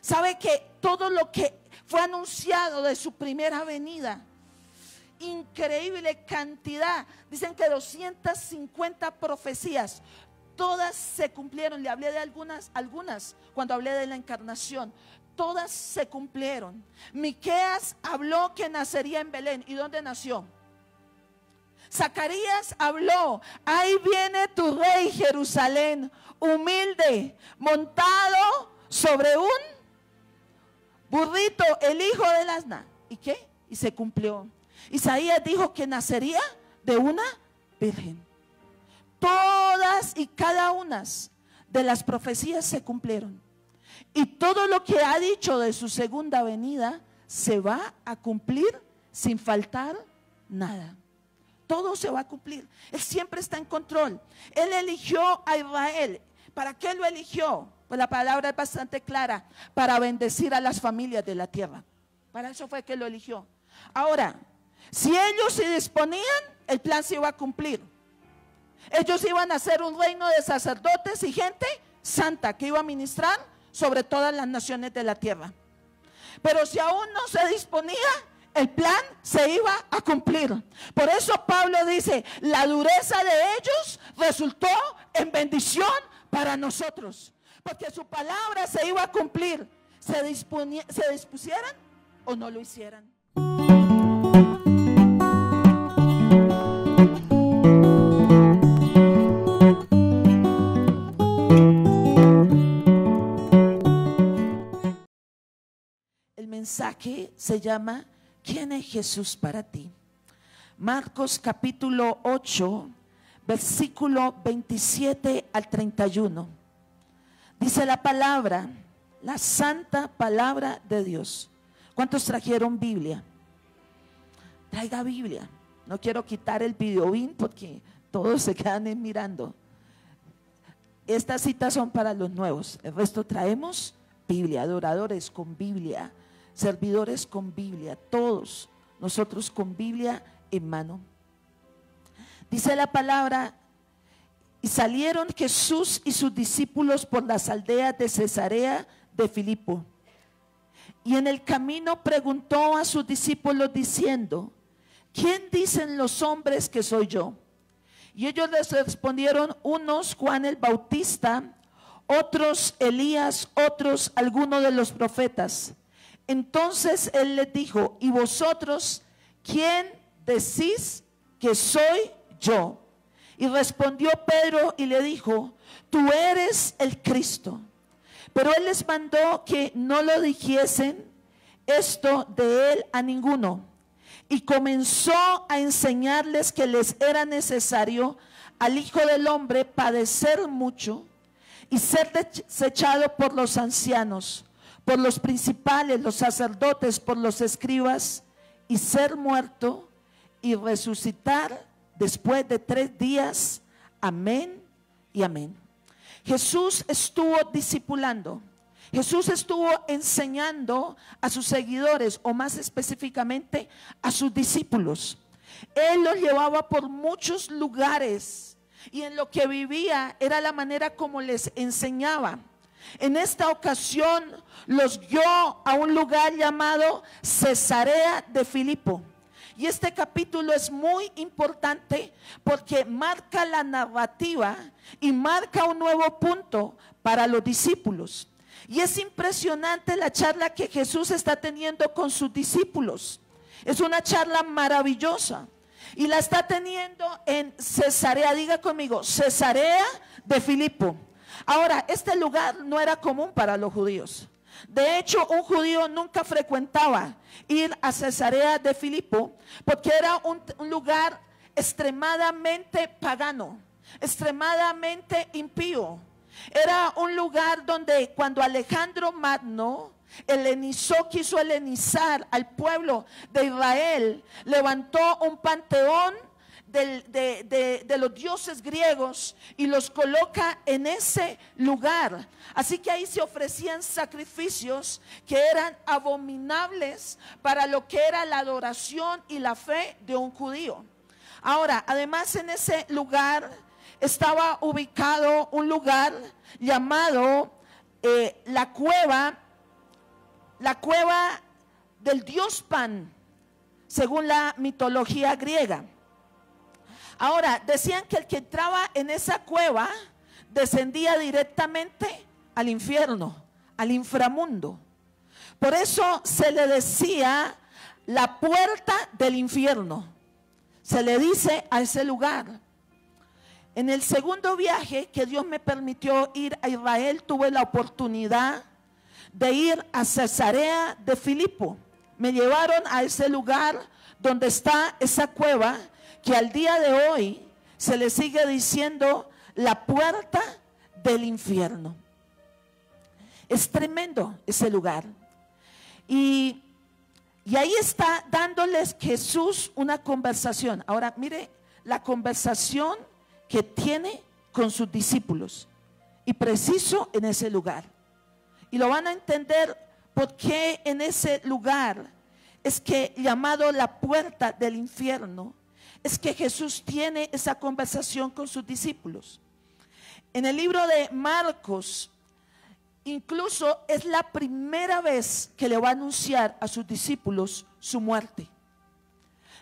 Sabe que todo lo que fue anunciado de su primera venida, increíble cantidad, dicen que 250 profecías, todas se cumplieron. Le hablé de algunas cuando hablé de la encarnación. Todas se cumplieron. Miqueas habló que nacería en Belén. ¿Y dónde nació? Zacarías habló: ahí viene tu rey, Jerusalén, humilde, montado sobre un burrito, el hijo del asna. ¿Y qué? Y se cumplió. Isaías dijo que nacería de una virgen. Todas y cada una de las profecías se cumplieron. Y todo lo que ha dicho de su segunda venida se va a cumplir sin faltar nada. Todo se va a cumplir. Él siempre está en control. Él eligió a Israel. ¿Para qué lo eligió? Pues la palabra es bastante clara: para bendecir a las familias de la tierra. Para eso fue que lo eligió. Ahora, si ellos se disponían, el plan se iba a cumplir. Ellos iban a ser un reino de sacerdotes y gente santa que iba a ministrar sobre todas las naciones de la tierra. Pero si aún no se disponía, el plan se iba a cumplir. Por eso Pablo dice: la dureza de ellos resultó en bendición para nosotros, porque su palabra se iba a cumplir, se dispusieran o no lo hicieran. El mensaje se llama: ¿quién es Jesús para ti? Marcos capítulo 8, versículo 27 al 31. Dice la palabra, la santa palabra de Dios. ¿Cuántos trajeron Biblia? Traiga Biblia. No quiero quitar el videobin porque todos se quedan mirando. Estas citas son para los nuevos. El resto traemos Biblia, adoradores con Biblia, servidores con Biblia, todos nosotros con Biblia en mano. Dice la palabra: y salieron Jesús y sus discípulos por las aldeas de Cesarea de Filipo. Y en el camino preguntó a sus discípulos diciendo: ¿quién dicen los hombres que soy yo? Y ellos les respondieron: unos Juan el Bautista, otros Elías, otros alguno de los profetas. Entonces él les dijo: ¿y vosotros quién decís que soy yo? Y respondió Pedro y le dijo: tú eres el Cristo. Pero él les mandó que no lo dijesen esto de él a ninguno. Y comenzó a enseñarles que les era necesario al Hijo del Hombre padecer mucho y ser desechado por los ancianos, por los principales, los sacerdotes, por los escribas, y ser muerto y resucitar después de 3 días. Amén y amén. Jesús estuvo discipulando. Jesús estuvo enseñando a sus seguidores, o más específicamente a sus discípulos. Él los llevaba por muchos lugares y en lo que vivía era la manera como les enseñaba. En esta ocasión los guió a un lugar llamado Cesarea de Filipo. Y este capítulo es muy importante porque marca la narrativa y marca un nuevo punto para los discípulos. Y es impresionante la charla que Jesús está teniendo con sus discípulos. Es una charla maravillosa. Y la está teniendo en Cesarea, diga conmigo, Cesarea de Filipo. Ahora, este lugar no era común para los judíos. De hecho, un judío nunca frecuentaba ir a Cesarea de Filipo porque era un lugar extremadamente pagano, extremadamente impío. Era un lugar donde cuando Alejandro Magno quiso helenizar al pueblo de Israel, levantó un panteón de los dioses griegos y los coloca en ese lugar. Así que ahí se ofrecían sacrificios que eran abominables para lo que era la adoración y la fe de un judío. Ahora, además, en ese lugar estaba ubicado un lugar llamado la cueva la cueva del dios Pan, según la mitología griega. Ahora, decían que el que entraba en esa cueva descendía directamente al infierno, al inframundo. Por eso se le decía la puerta del infierno. Se le dice a ese lugar. En el segundo viaje que Dios me permitió ir a Israel, tuve la oportunidad de ir a Cesarea de Filipo. Me llevaron a ese lugar donde está esa cueva, que al día de hoy se le sigue diciendo la puerta del infierno. Es tremendo ese lugar. Y ahí está dándoles Jesús una conversación. Ahora mire la conversación que tiene con sus discípulos, y preciso en ese lugar. Y lo van a entender por qué en ese lugar es que llamado la puerta del infierno, es que Jesús tiene esa conversación con sus discípulos. En el libro de Marcos, incluso es la primera vez que le va a anunciar a sus discípulos su muerte.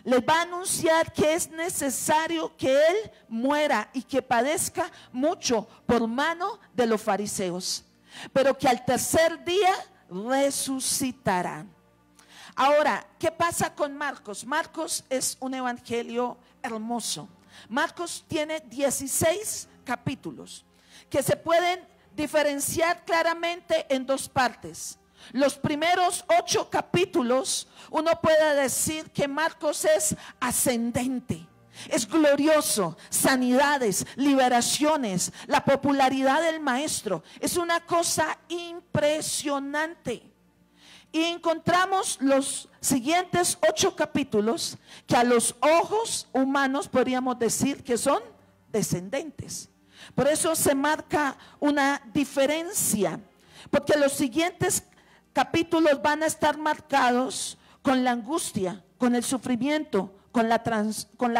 Les va a anunciar que es necesario que Él muera y que padezca mucho por mano de los fariseos, pero que al tercer día resucitará. Ahora, ¿qué pasa con Marcos? Marcos es un evangelio hermoso. Marcos tiene 16 capítulos que se pueden diferenciar claramente en dos partes. Los primeros 8 capítulos, uno puede decir que Marcos es ascendente, es glorioso, sanidades, liberaciones, la popularidad del maestro, es una cosa impresionante. Y encontramos los siguientes 8 capítulos que a los ojos humanos podríamos decir que son descendentes. Por eso se marca una diferencia, porque los siguientes capítulos van a estar marcados con la angustia, con el sufrimiento, con la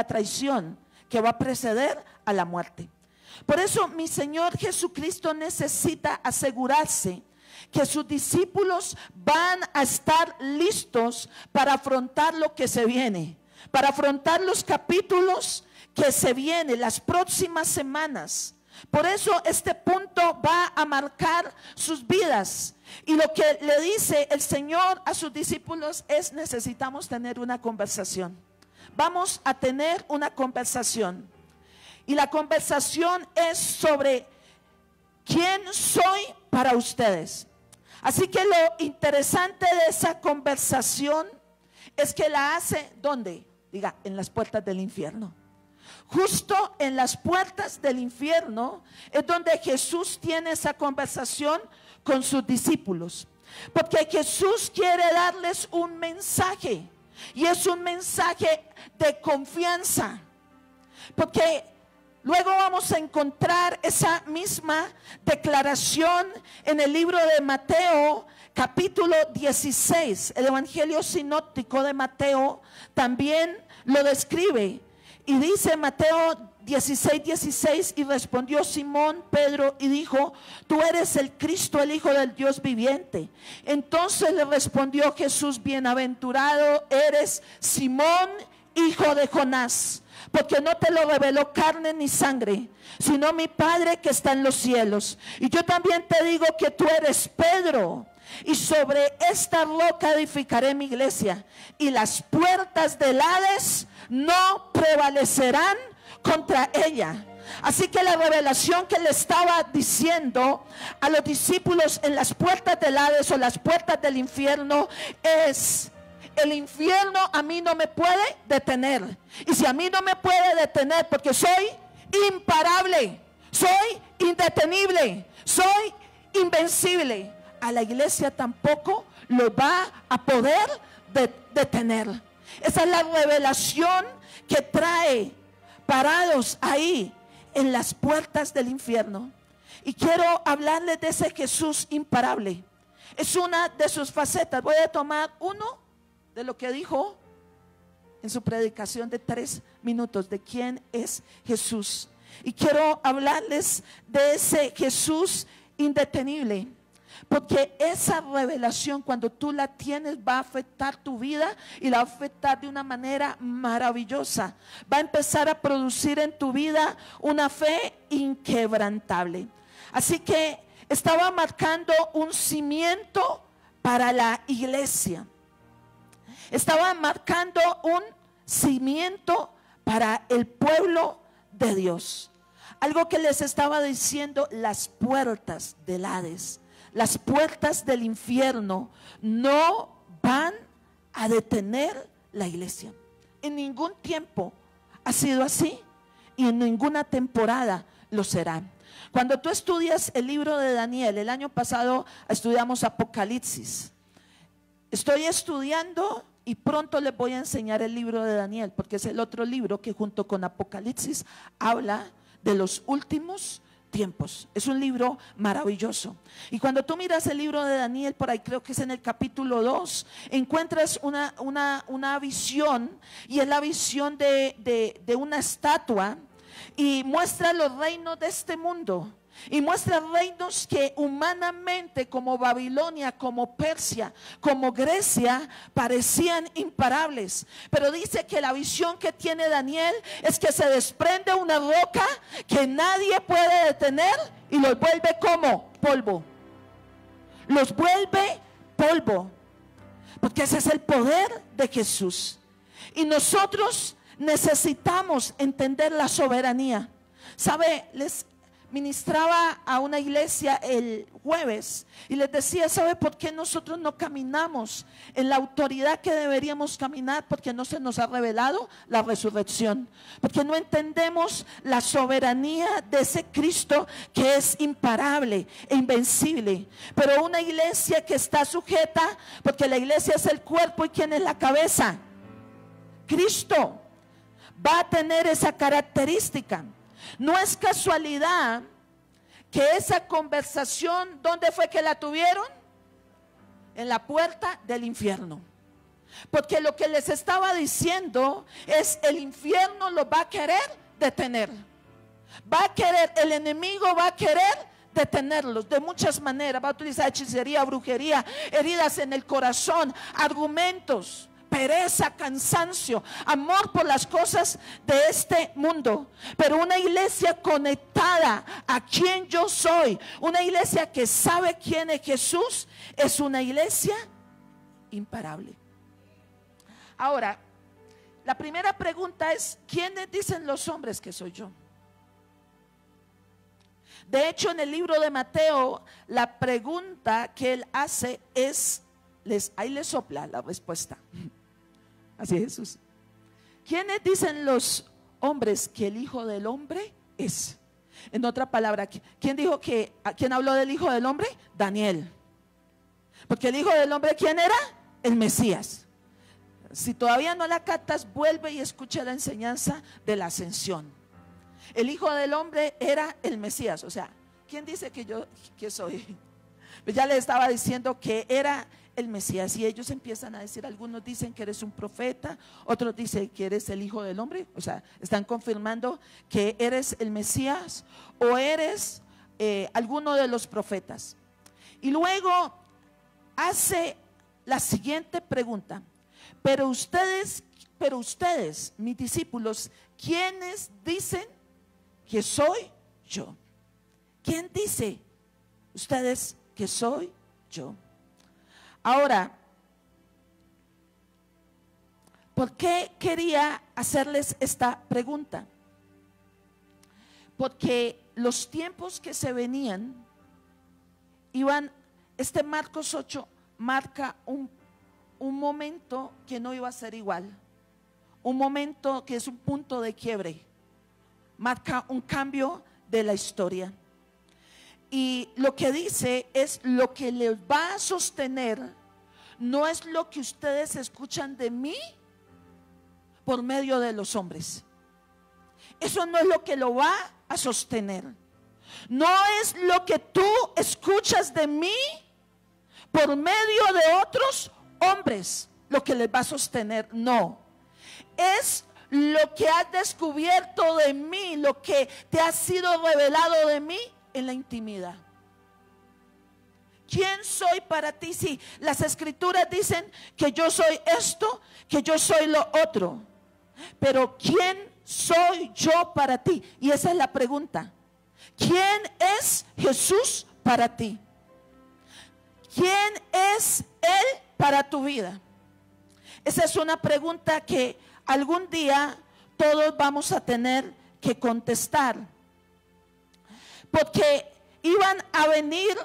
traición que va a preceder a la muerte. Por eso mi Señor Jesucristo necesita asegurarse que sus discípulos van a estar listos para afrontar lo que se viene, para afrontar los capítulos que se vienen, las próximas semanas. Por eso este punto va a marcar sus vidas. Y lo que le dice el Señor a sus discípulos es: necesitamos tener una conversación. Vamos a tener una conversación. Y la conversación es sobre quién soy para ustedes. Así que lo interesante de esa conversación es que la hace, ¿dónde? Diga, en las puertas del infierno. Justo en las puertas del infierno es donde Jesús tiene esa conversación con sus discípulos, porque Jesús quiere darles un mensaje, y es un mensaje de confianza, porque luego vamos a encontrar esa misma declaración en el libro de Mateo, capítulo 16. El Evangelio sinóptico de Mateo también lo describe. Y dice Mateo 16:16, y respondió Simón Pedro y dijo: tú eres el Cristo, el Hijo del Dios viviente. Entonces le respondió Jesús: bienaventurado eres Simón, hijo de Jonás, porque no te lo reveló carne ni sangre, sino mi Padre que está en los cielos. Y yo también te digo que tú eres Pedro, y sobre esta roca edificaré mi iglesia, y las puertas del Hades no prevalecerán contra ella. Así que la revelación que le estaba diciendo a los discípulos en las puertas del Hades o las puertas del infierno es: el infierno a mí no me puede detener. Y si a mí no me puede detener, porque soy imparable, soy indetenible, soy invencible, a la iglesia tampoco lo va a poder detener. Esa es la revelación que trae parados ahí en las puertas del infierno. Y quiero hablarles de ese Jesús imparable. Es una de sus facetas. Voy a tomar uno de lo que dijo en su predicación de 3 minutos de quién es Jesús. Y quiero hablarles de ese Jesús indetenible, Porque esa revelación, cuando tú la tienes, va a afectar tu vida y la va a afectar de una manera maravillosa. Va a empezar a producir en tu vida una fe inquebrantable. Así que estaba marcando un cimiento para la iglesia. Estaba marcando un cimiento para el pueblo de Dios. Algo que les estaba diciendo: las puertas del Hades, las puertas del infierno no van a detener la iglesia. En ningún tiempo ha sido así y en ninguna temporada lo será. Cuando tú estudias el libro de Daniel, el año pasado estudiamos Apocalipsis. Estoy estudiando y pronto les voy a enseñar el libro de Daniel, porque es el otro libro que junto con Apocalipsis habla de los últimos tiempos. Es un libro maravilloso. Y cuando tú miras el libro de Daniel, por ahí creo que es en el capítulo 2, encuentras una visión, y es la visión de una estatua, y muestra los reinos de este mundo. Y muestra reinos que humanamente, como Babilonia, como Persia, como Grecia, parecían imparables. Pero dice que la visión que tiene Daniel es que se desprende una roca que nadie puede detener y los vuelve como polvo. Los vuelve polvo. Porque ese es el poder de Jesús. Y nosotros necesitamos entender la soberanía. ¿Sabe? Les ministraba a una iglesia el jueves y les decía: ¿sabe por qué nosotros no caminamos en la autoridad que deberíamos caminar? Porque no se nos ha revelado la resurrección, porque no entendemos la soberanía de ese Cristo que es imparable e invencible. Pero una iglesia que está sujeta, porque la iglesia es el cuerpo, ¿y quién es la cabeza? Cristo. Va a tener esa característica. No es casualidad que esa conversación, ¿dónde fue que la tuvieron? En la puerta del infierno. Porque lo que les estaba diciendo es: el infierno lo va a querer detener. Va a querer, el enemigo va a querer detenerlos de muchas maneras. Va a utilizar hechicería, brujería, heridas en el corazón, argumentos, pereza, cansancio, amor por las cosas de este mundo. Pero una iglesia conectada a quien yo soy, una iglesia que sabe quién es Jesús, es una iglesia imparable. Ahora, la primera pregunta es: ¿quiénes dicen los hombres que soy yo? De hecho, en el libro de Mateo, la pregunta que él hace es, ahí le sopla la respuesta. Así es Jesús. ¿Quiénes dicen los hombres que el Hijo del Hombre es? En otra palabra, ¿quién dijo que, quién habló del Hijo del Hombre? Daniel. Porque el Hijo del Hombre, ¿quién era? El Mesías. Si todavía no la captas, vuelve y escucha la enseñanza de la ascensión. El Hijo del Hombre era el Mesías. O sea, ¿quién dice que soy? Pues ya le estaba diciendo que era el Mesías, y ellos empiezan a decir, algunos dicen que eres un profeta, otros dicen que eres el Hijo del Hombre. O sea, están confirmando que eres el Mesías o eres alguno de los profetas. Y luego hace la siguiente pregunta: pero ustedes, mis discípulos, ¿quiénes dicen que soy yo? ¿Quién dice ustedes que soy yo? Ahora, ¿por qué quería hacerles esta pregunta? Porque los tiempos que se venían este Marcos 8 marca un momento que no iba a ser igual, un momento que es un punto de quiebre, marca un cambio de la historia. Y lo que dice es: lo que les va a sostener no es lo que ustedes escuchan de mí por medio de los hombres. Eso no es lo que lo va a sostener. No es lo que tú escuchas de mí por medio de otros hombres lo que les va a sostener. No. Es lo que has descubierto de mí, lo que te ha sido revelado de mí en la intimidad. ¿quién soy para ti? Si las escrituras dicen que yo soy esto, que yo soy lo otro, pero ¿quién soy yo para ti? Y esa es la pregunta. ¿Quién es Jesús para ti? ¿Quién es Él para tu vida? Esa es una pregunta que algún día todos vamos a tener que contestar, porque iban a venir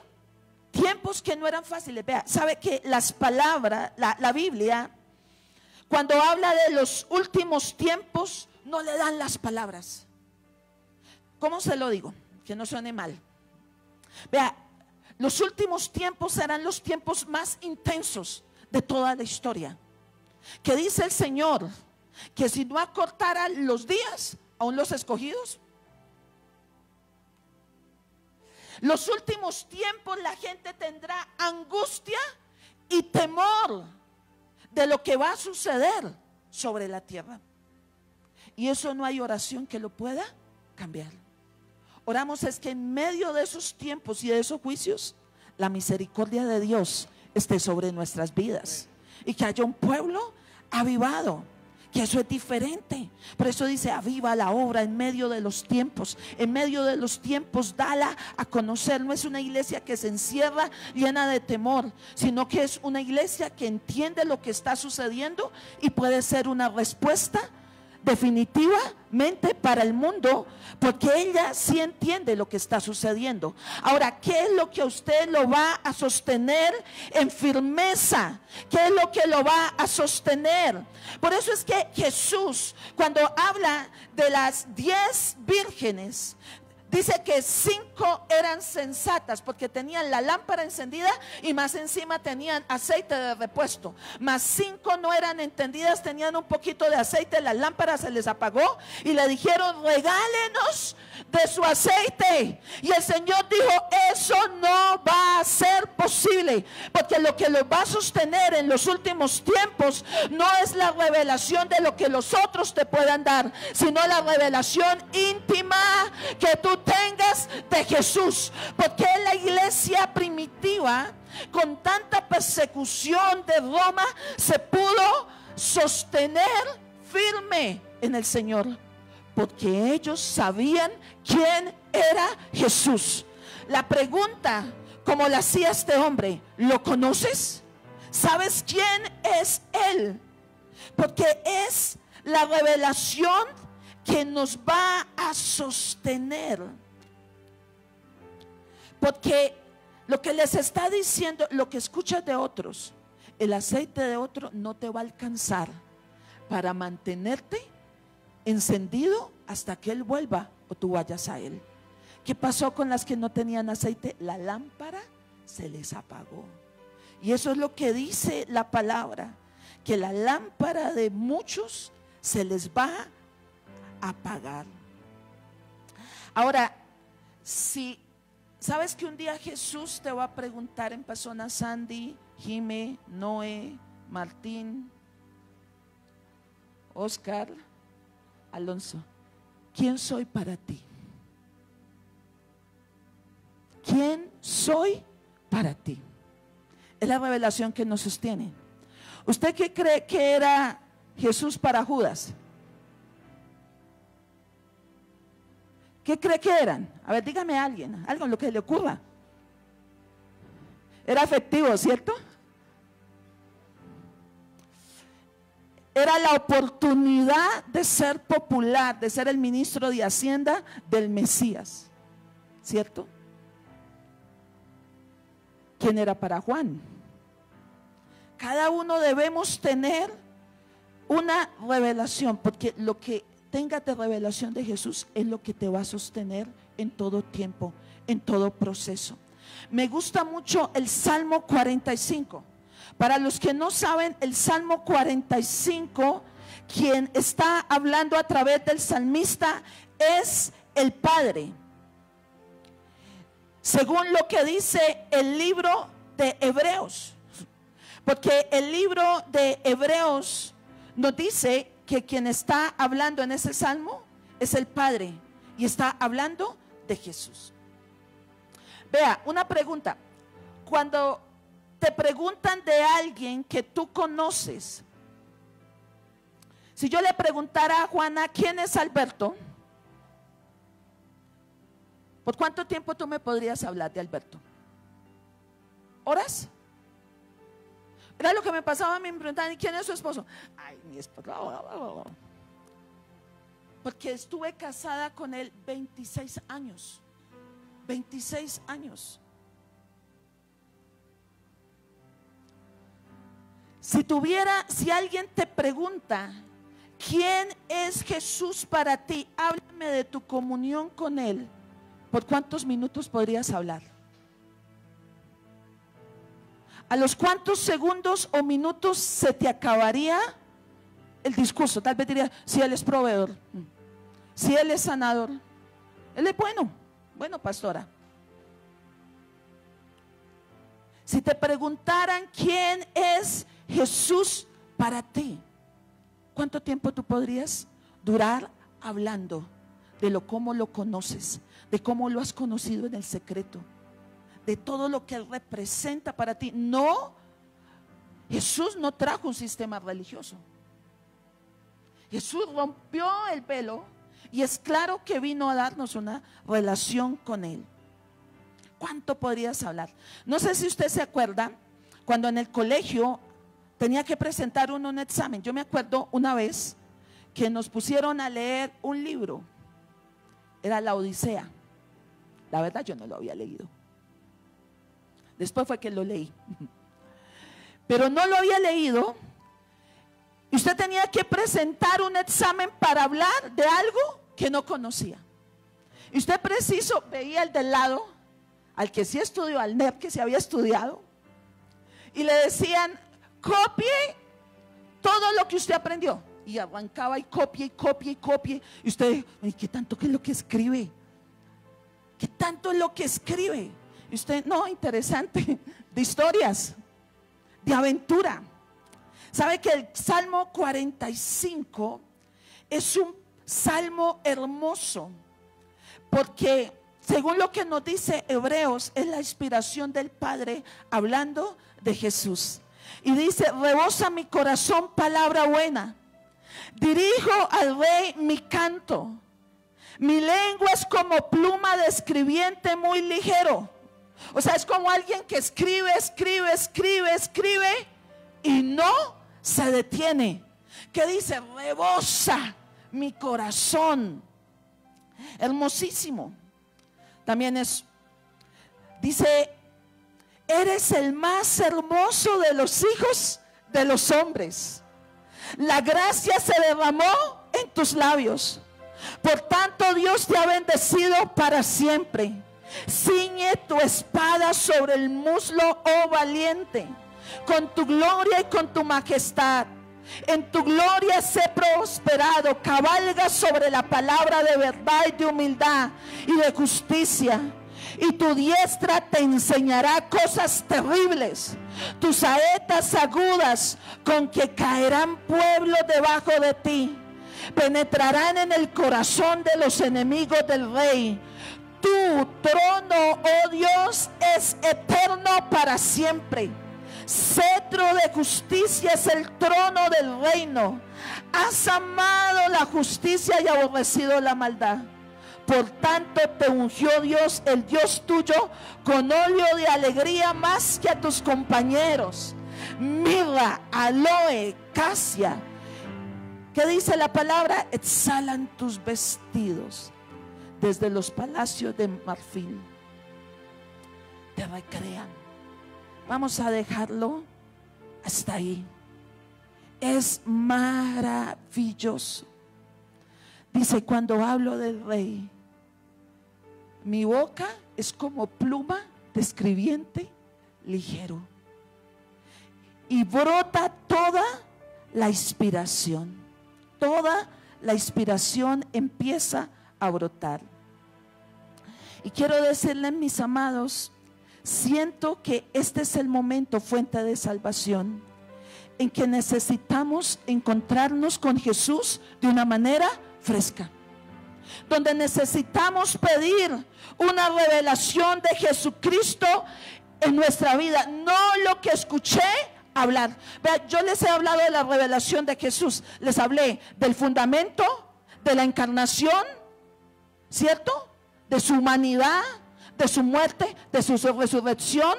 tiempos que no eran fáciles. Vea, sabe que las palabras, la Biblia, cuando habla de los últimos tiempos, no le dan las palabras. ¿Cómo se lo digo? Que no suene mal. Vea, los últimos tiempos serán los tiempos más intensos de toda la historia. Que dice el Señor que si no acortara los días, aún los escogidos. Los últimos tiempos la gente tendrá angustia y temor de lo que va a suceder sobre la tierra. Y eso no hay oración que lo pueda cambiar. Oramos es que en medio de esos tiempos y de esos juicios, la misericordia de Dios esté sobre nuestras vidas y que haya un pueblo avivado. Que eso es diferente. Por eso dice: aviva la obra en medio de los tiempos. En medio de los tiempos, dala a conocer. No es una iglesia que se encierra llena de temor, sino que es una iglesia que entiende lo que está sucediendo y puede ser una respuesta definitivamente para el mundo, porque ella sí entiende lo que está sucediendo. Ahora, ¿qué es lo que a usted lo va a sostener en firmeza? ¿Qué es lo que lo va a sostener? Por eso es que Jesús, cuando habla de las 10 vírgenes, dice que 5 eran sensatas porque tenían la lámpara encendida y más encima tenían aceite de repuesto. Más 5 no eran entendidas, tenían un poquito de aceite, la lámpara se les apagó y le dijeron: regálenos de su aceite. Y el Señor dijo: eso no va a ser posible, porque lo que los va a sostener en los últimos tiempos no es la revelación de lo que los otros te puedan dar, sino la revelación íntima que tú tengas de Jesús. Porque en la iglesia primitiva, con tanta persecución de Roma, se pudo sostener firme en el Señor, porque ellos sabían quién era Jesús. La pregunta, como la hacía este hombre: ¿lo conoces? ¿Sabes quién es Él? Porque es la revelación que nos va a sostener. Porque lo que les está diciendo, lo que escuchas de otros, el aceite de otro no te va a alcanzar para mantenerte encendido hasta que Él vuelva o tú vayas a Él. ¿Qué pasó con las que no tenían aceite? La lámpara se les apagó. Y eso es lo que dice la palabra, que la lámpara de muchos se les va a apagar. Ahora, si sabes que un día Jesús te va a preguntar en persona, Sandy, Jime, Noé, Martín, Oscar, Alonso, ¿quién soy para ti? ¿Quién soy para ti? Es la revelación que nos sostiene. ¿Usted qué cree que era Jesús para Judas? ¿Qué cree que eran? A ver, dígame a alguien, algo en lo que le ocurra. Era efectivo, ¿cierto? Era la oportunidad de ser popular, de ser el ministro de Hacienda del Mesías, ¿cierto? ¿Quién era para Juan? Cada uno debemos tener una revelación, porque lo que tengas de revelación de Jesús es lo que te va a sostener en todo tiempo, en todo proceso. Me gusta mucho el Salmo 45. Para los que no saben, el Salmo 45, quien está hablando a través del salmista es el Padre. Según lo que dice el libro de Hebreos, porque el libro de Hebreos nos dice que quien está hablando en ese salmo es el Padre y está hablando de Jesús. Vea, una pregunta: cuando te preguntan de alguien que tú conoces, si yo le preguntara a Juana, ¿quién es Alberto? ¿Por cuánto tiempo tú me podrías hablar de Alberto? ¿Horas? Era lo que me pasaba a mí, me preguntaban, ¿y quién es su esposo? Ay, mi esposo. Porque estuve casada con él 26 años. 26 años. Si alguien te pregunta, ¿quién es Jesús para ti? Háblame de tu comunión con él. ¿Por cuántos minutos podrías hablar? ¿A los cuántos segundos o minutos se te acabaría el discurso? Tal vez diría, si él es proveedor, si él es sanador, él es bueno. Bueno, pastora, si te preguntaran quién es Jesús para ti, ¿cuánto tiempo tú podrías durar hablando de cómo lo conoces, de cómo lo has conocido en el secreto, de todo lo que él representa para ti? No, Jesús no trajo un sistema religioso. Jesús rompió el velo y es claro que vino a darnos una relación con él. ¿Cuánto podrías hablar? No sé si usted se acuerda cuando en el colegio tenía que presentar uno un examen. Yo me acuerdo una vez que nos pusieron a leer un libro. Era la Odisea. La verdad yo no lo había leído. Después fue que lo leí. Pero no lo había leído. Y usted tenía que presentar un examen para hablar de algo que no conocía. Y usted preciso veía al del lado, al que sí estudió, al nerd que se había estudiado, y le decían, copie todo lo que usted aprendió. Y arrancaba y copie y copie y copie. Y usted, ¿qué tanto que es lo que escribe? ¿Qué tanto es lo que escribe? Y usted, no, interesante, de historias, de aventura. ¿Sabe que el Salmo 45 es un salmo hermoso? Porque según lo que nos dice Hebreos, es la inspiración del Padre hablando de Jesús. Y dice, rebosa mi corazón palabra buena. Dirijo al rey mi canto. Mi lengua es como pluma de escribiente muy ligero. O sea, es como alguien que escribe, escribe, escribe, escribe y no se detiene. ¿Qué dice? Rebosa mi corazón. Hermosísimo. También dice, eres el más hermoso de los hijos de los hombres. La gracia se derramó en tus labios. Por tanto, Dios te ha bendecido para siempre. Ciñe tu espada sobre el muslo, oh valiente, con tu gloria y con tu majestad. En tu gloria sé prosperado. Cabalga sobre la palabra de verdad y de humildad y de justicia. Y tu diestra te enseñará cosas terribles. Tus saetas agudas con que caerán pueblos debajo de ti. Penetrarán en el corazón de los enemigos del rey. Tu trono, oh Dios, es eterno para siempre. Cetro de justicia es el trono del reino. Has amado la justicia y aborrecido la maldad. Por tanto te ungió Dios, el Dios tuyo, con óleo de alegría más que a tus compañeros. Mirra, aloe, casia. ¿Qué dice la palabra? Exhalan tus vestidos desde los palacios de marfil. Te recrean. Vamos a dejarlo hasta ahí. Es maravilloso. Dice, cuando hablo del rey, mi boca es como pluma de escribiente ligero. Y brota toda la inspiración. Toda la inspiración empieza a brotar. Y quiero decirles, mis amados, siento que este es el momento, fuente de salvación, en que necesitamos encontrarnos con Jesús de una manera fresca, donde necesitamos pedir una revelación de Jesucristo en nuestra vida, no lo que escuché hablar. Vea, yo les he hablado de la revelación de Jesús, les hablé del fundamento, de la encarnación, ¿cierto? De su humanidad, de su muerte, de su resurrección,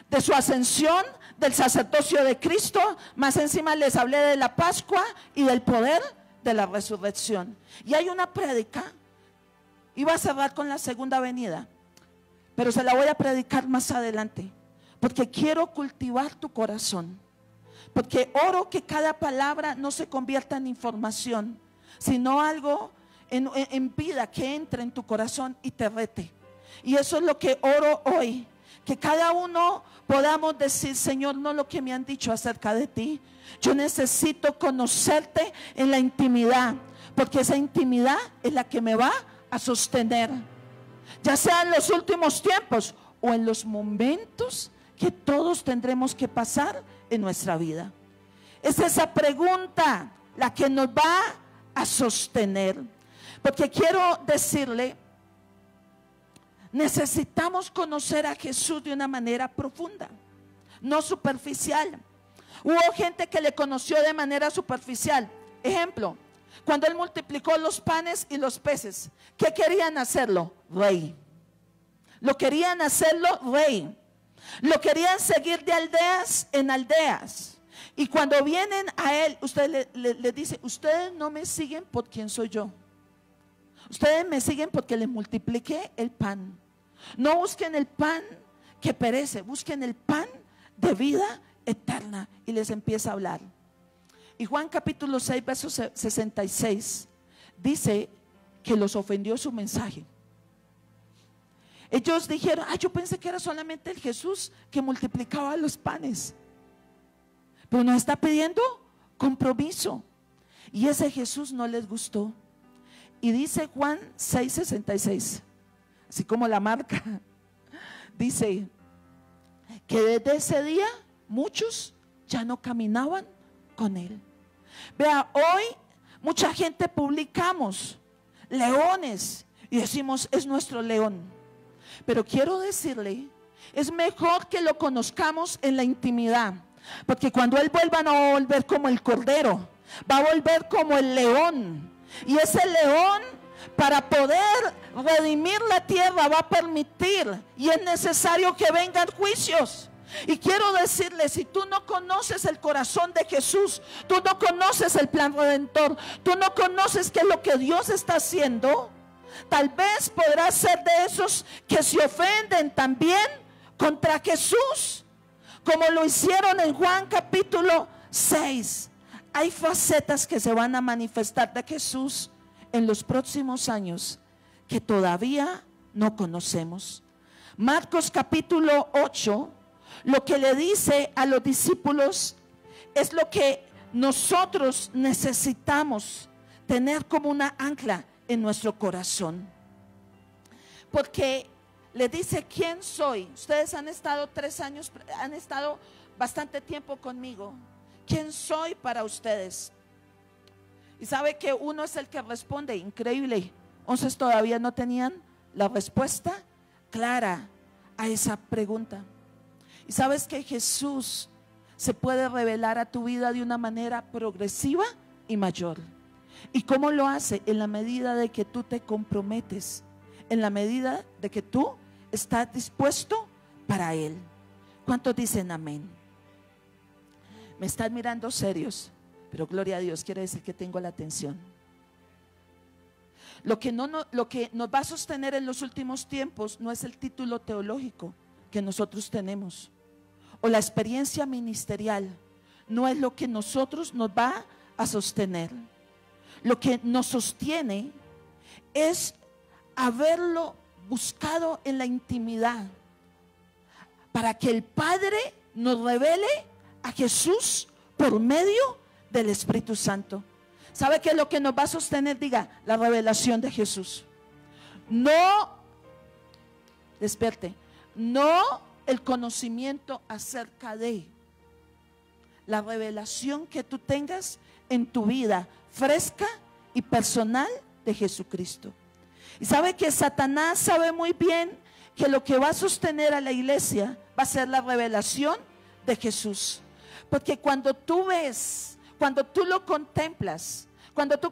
de su ascensión, del sacerdocio de Cristo. Más encima les hablé de la Pascua y del poder de la resurrección. Y hay una prédica, iba a cerrar con la segunda venida, pero se la voy a predicar más adelante, porque quiero cultivar tu corazón, porque oro que cada palabra no se convierta en información, sino algo en vida que entre en tu corazón y te rete. Y eso es lo que oro hoy, que cada uno podamos decir: Señor, no lo que me han dicho acerca de ti, yo necesito conocerte en la intimidad, porque esa intimidad es la que me va a sostener, ya sea en los últimos tiempos o en los momentos que todos tendremos que pasar en nuestra vida. Es esa pregunta la que nos va a sostener, porque quiero decirle, necesitamos conocer a Jesús de una manera profunda, no superficial. Hubo gente que le conoció de manera superficial. Ejemplo, cuando Él multiplicó los panes y los peces, ¿qué querían hacerlo? Rey. Lo querían hacerlo rey. Lo querían seguir de aldeas en aldeas. Y cuando vienen a Él, usted le dice: ustedes no me siguen por quien soy yo. Ustedes me siguen porque les multipliqué el pan. No busquen el pan que perece, busquen el pan de vida eterna. Y les empieza a hablar. Y Juan capítulo 6, verso 66 dice que los ofendió su mensaje. Ellos dijeron: yo pensé que era solamente el Jesús que multiplicaba los panes, pero nos está pidiendo compromiso. Y ese Jesús no les gustó. Y dice Juan 6:66, así como la marca, dice que desde ese día muchos ya no caminaban con Él. Vea, hoy mucha gente publicamos leones y decimos: es nuestro león. Pero quiero decirle, es mejor que lo conozcamos en la intimidad, porque cuando Él vuelva no va a volver como el cordero, va a volver como el león. Y ese león, para poder redimir la tierra, va a permitir, y es necesario que vengan juicios. Y quiero decirle, si tú no conoces el corazón de Jesús, tú no conoces el plan redentor, tú no conoces qué es lo que Dios está haciendo, tal vez podrás ser de esos que se ofenden también contra Jesús, como lo hicieron en Juan capítulo 6. Hay facetas que se van a manifestar de Jesús en los próximos años que todavía no conocemos. Marcos capítulo 8, lo que le dice a los discípulos es lo que nosotros necesitamos tener como una ancla en nuestro corazón. Porque le dice: ¿quién soy? Ustedes han estado 3 años, han estado bastante tiempo conmigo. ¿Quién soy para ustedes? Y sabe que uno es el que responde. Increíble, 11 todavía no tenían la respuesta clara a esa pregunta. Y sabes que Jesús se puede revelar a tu vida de una manera progresiva y mayor. ¿Y cómo lo hace? En la medida de que tú te comprometes, en la medida de que tú estás dispuesto para Él. ¿Cuántos dicen amén? Me están mirando serios, pero gloria a Dios, quiere decir que tengo la atención. Lo que nos va a sostener en los últimos tiempos no es el título teológico que nosotros tenemos, o la experiencia ministerial. No es lo que nos va a sostener. Lo que nos sostiene es haberlo buscado en la intimidad, para que el Padre nos revele a Jesús por medio del Espíritu Santo. ¿Sabe qué es lo que nos va a sostener? Diga: la revelación de Jesús. No, despierte, no el conocimiento acerca de la revelación que tú tengas en tu vida fresca y personal de Jesucristo. Y sabe que Satanás sabe muy bien que lo que va a sostener a la iglesia va a ser la revelación de Jesús. Porque cuando tú ves, cuando tú lo contemplas, cuando tú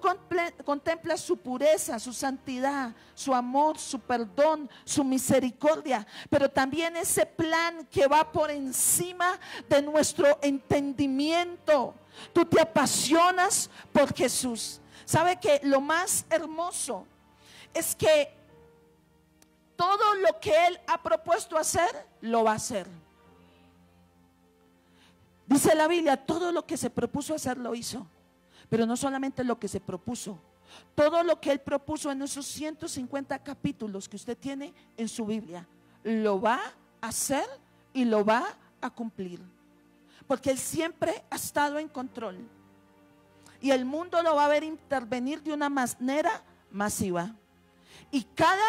contemplas su pureza, su santidad, su amor, su perdón, su misericordia, pero también ese plan que va por encima de nuestro entendimiento, tú te apasionas por Jesús. ¿Sabe que lo más hermoso es que todo lo que Él ha propuesto hacer, lo va a hacer? Dice la Biblia, todo lo que se propuso hacer lo hizo. Pero no solamente lo que se propuso, todo lo que Él propuso en esos 150 capítulos que usted tiene en su Biblia, lo va a hacer y lo va a cumplir. Porque Él siempre ha estado en control. Y el mundo lo va a ver intervenir de una manera masiva. Y cada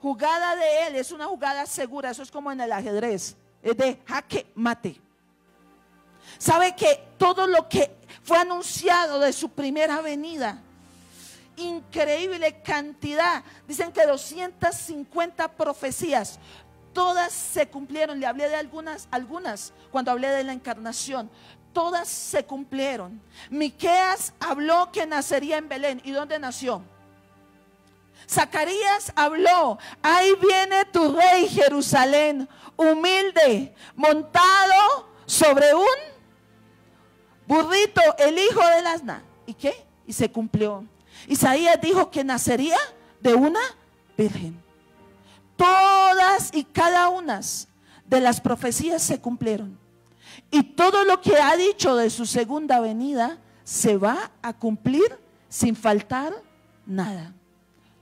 jugada de Él es una jugada segura. Eso es como en el ajedrez, es de jaque mate. Sabe que todo lo que fue anunciado de su primera venida, increíble cantidad, dicen que 250 profecías, todas se cumplieron. Le hablé de algunas cuando hablé de la encarnación. Todas se cumplieron. Miqueas habló que nacería en Belén. ¿Y dónde nació? Zacarías habló, ahí viene tu rey Jerusalén, humilde, montado sobre un burrito, el hijo del asna. ¿Y qué? Y se cumplió. Isaías dijo que nacería de una virgen. Todas y cada una de las profecías se cumplieron. Y todo lo que ha dicho de su segunda venida se va a cumplir sin faltar nada.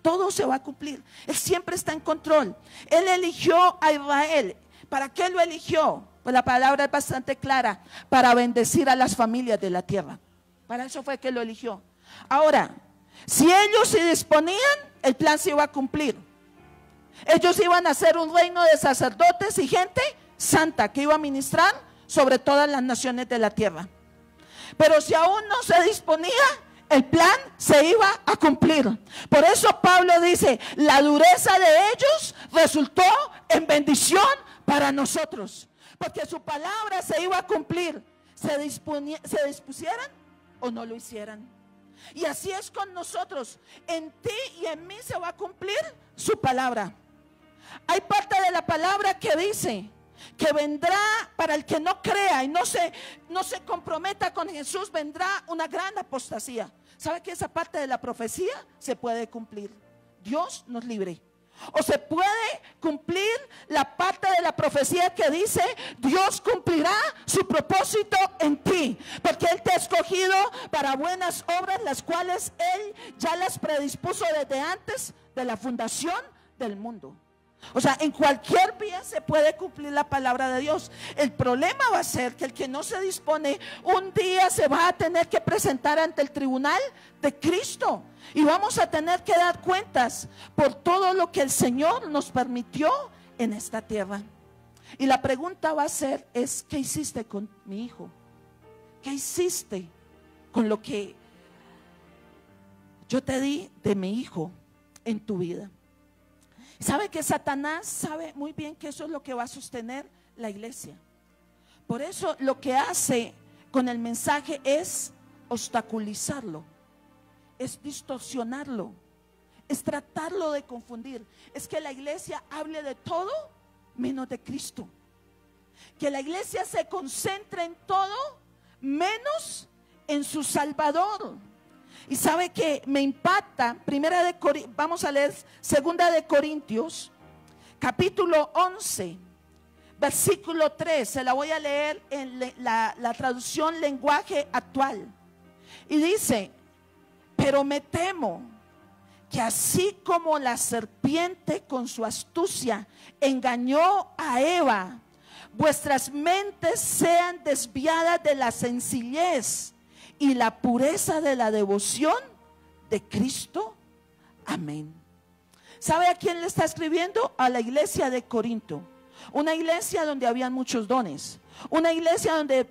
Todo se va a cumplir. Él siempre está en control. Él eligió a Israel. ¿Para qué lo eligió? Pues la palabra es bastante clara: para bendecir a las familias de la tierra. Para eso fue que lo eligió. Ahora, si ellos se disponían, el plan se iba a cumplir. Ellos iban a ser un reino de sacerdotes y gente santa que iba a ministrar sobre todas las naciones de la tierra. Pero si aún no se disponía, el plan se iba a cumplir. Por eso Pablo dice, la dureza de ellos resultó en bendición para nosotros. Porque su palabra se iba a cumplir, se dispusieran o no lo hicieran. Y así es con nosotros. En ti y en mí se va a cumplir su palabra. Hay parte de la palabra que dice que vendrá, para el que no crea y no se comprometa con Jesús, vendrá una gran apostasía. ¿Sabe que esa parte de la profecía se puede cumplir? Dios nos libre. O se puede cumplir la parte de la profecía que dice, Dios cumplirá su propósito en ti, porque Él te ha escogido para buenas obras, las cuales Él ya las predispuso desde antes de la fundación del mundo. O sea, en cualquier vía se puede cumplir la palabra de Dios. El problema va a ser que el que no se dispone, un día se va a tener que presentar ante el tribunal de Cristo. Y vamos a tener que dar cuentas por todo lo que el Señor nos permitió en esta tierra. Y la pregunta va a ser, ¿qué hiciste con mi hijo? ¿Qué hiciste con lo que yo te di de mi hijo en tu vida? ¿Sabe que Satanás sabe muy bien que eso es lo que va a sostener la iglesia? Por eso lo que hace con el mensaje es obstaculizarlo, es distorsionarlo, es tratarlo de confundir. Es que la iglesia hable de todo menos de Cristo. Que la iglesia se concentre en todo menos en su Salvador. Y sabe que me impacta, vamos a leer 2 Corintios, capítulo 11, versículo 3, se la voy a leer en la traducción lenguaje actual. Y dice, pero me temo que así como la serpiente con su astucia engañó a Eva, vuestras mentes sean desviadas de la sencillez y la pureza de la devoción de Cristo. Amén. ¿Sabe a quién le está escribiendo? A la iglesia de Corinto. Una iglesia donde habían muchos dones. Una iglesia donde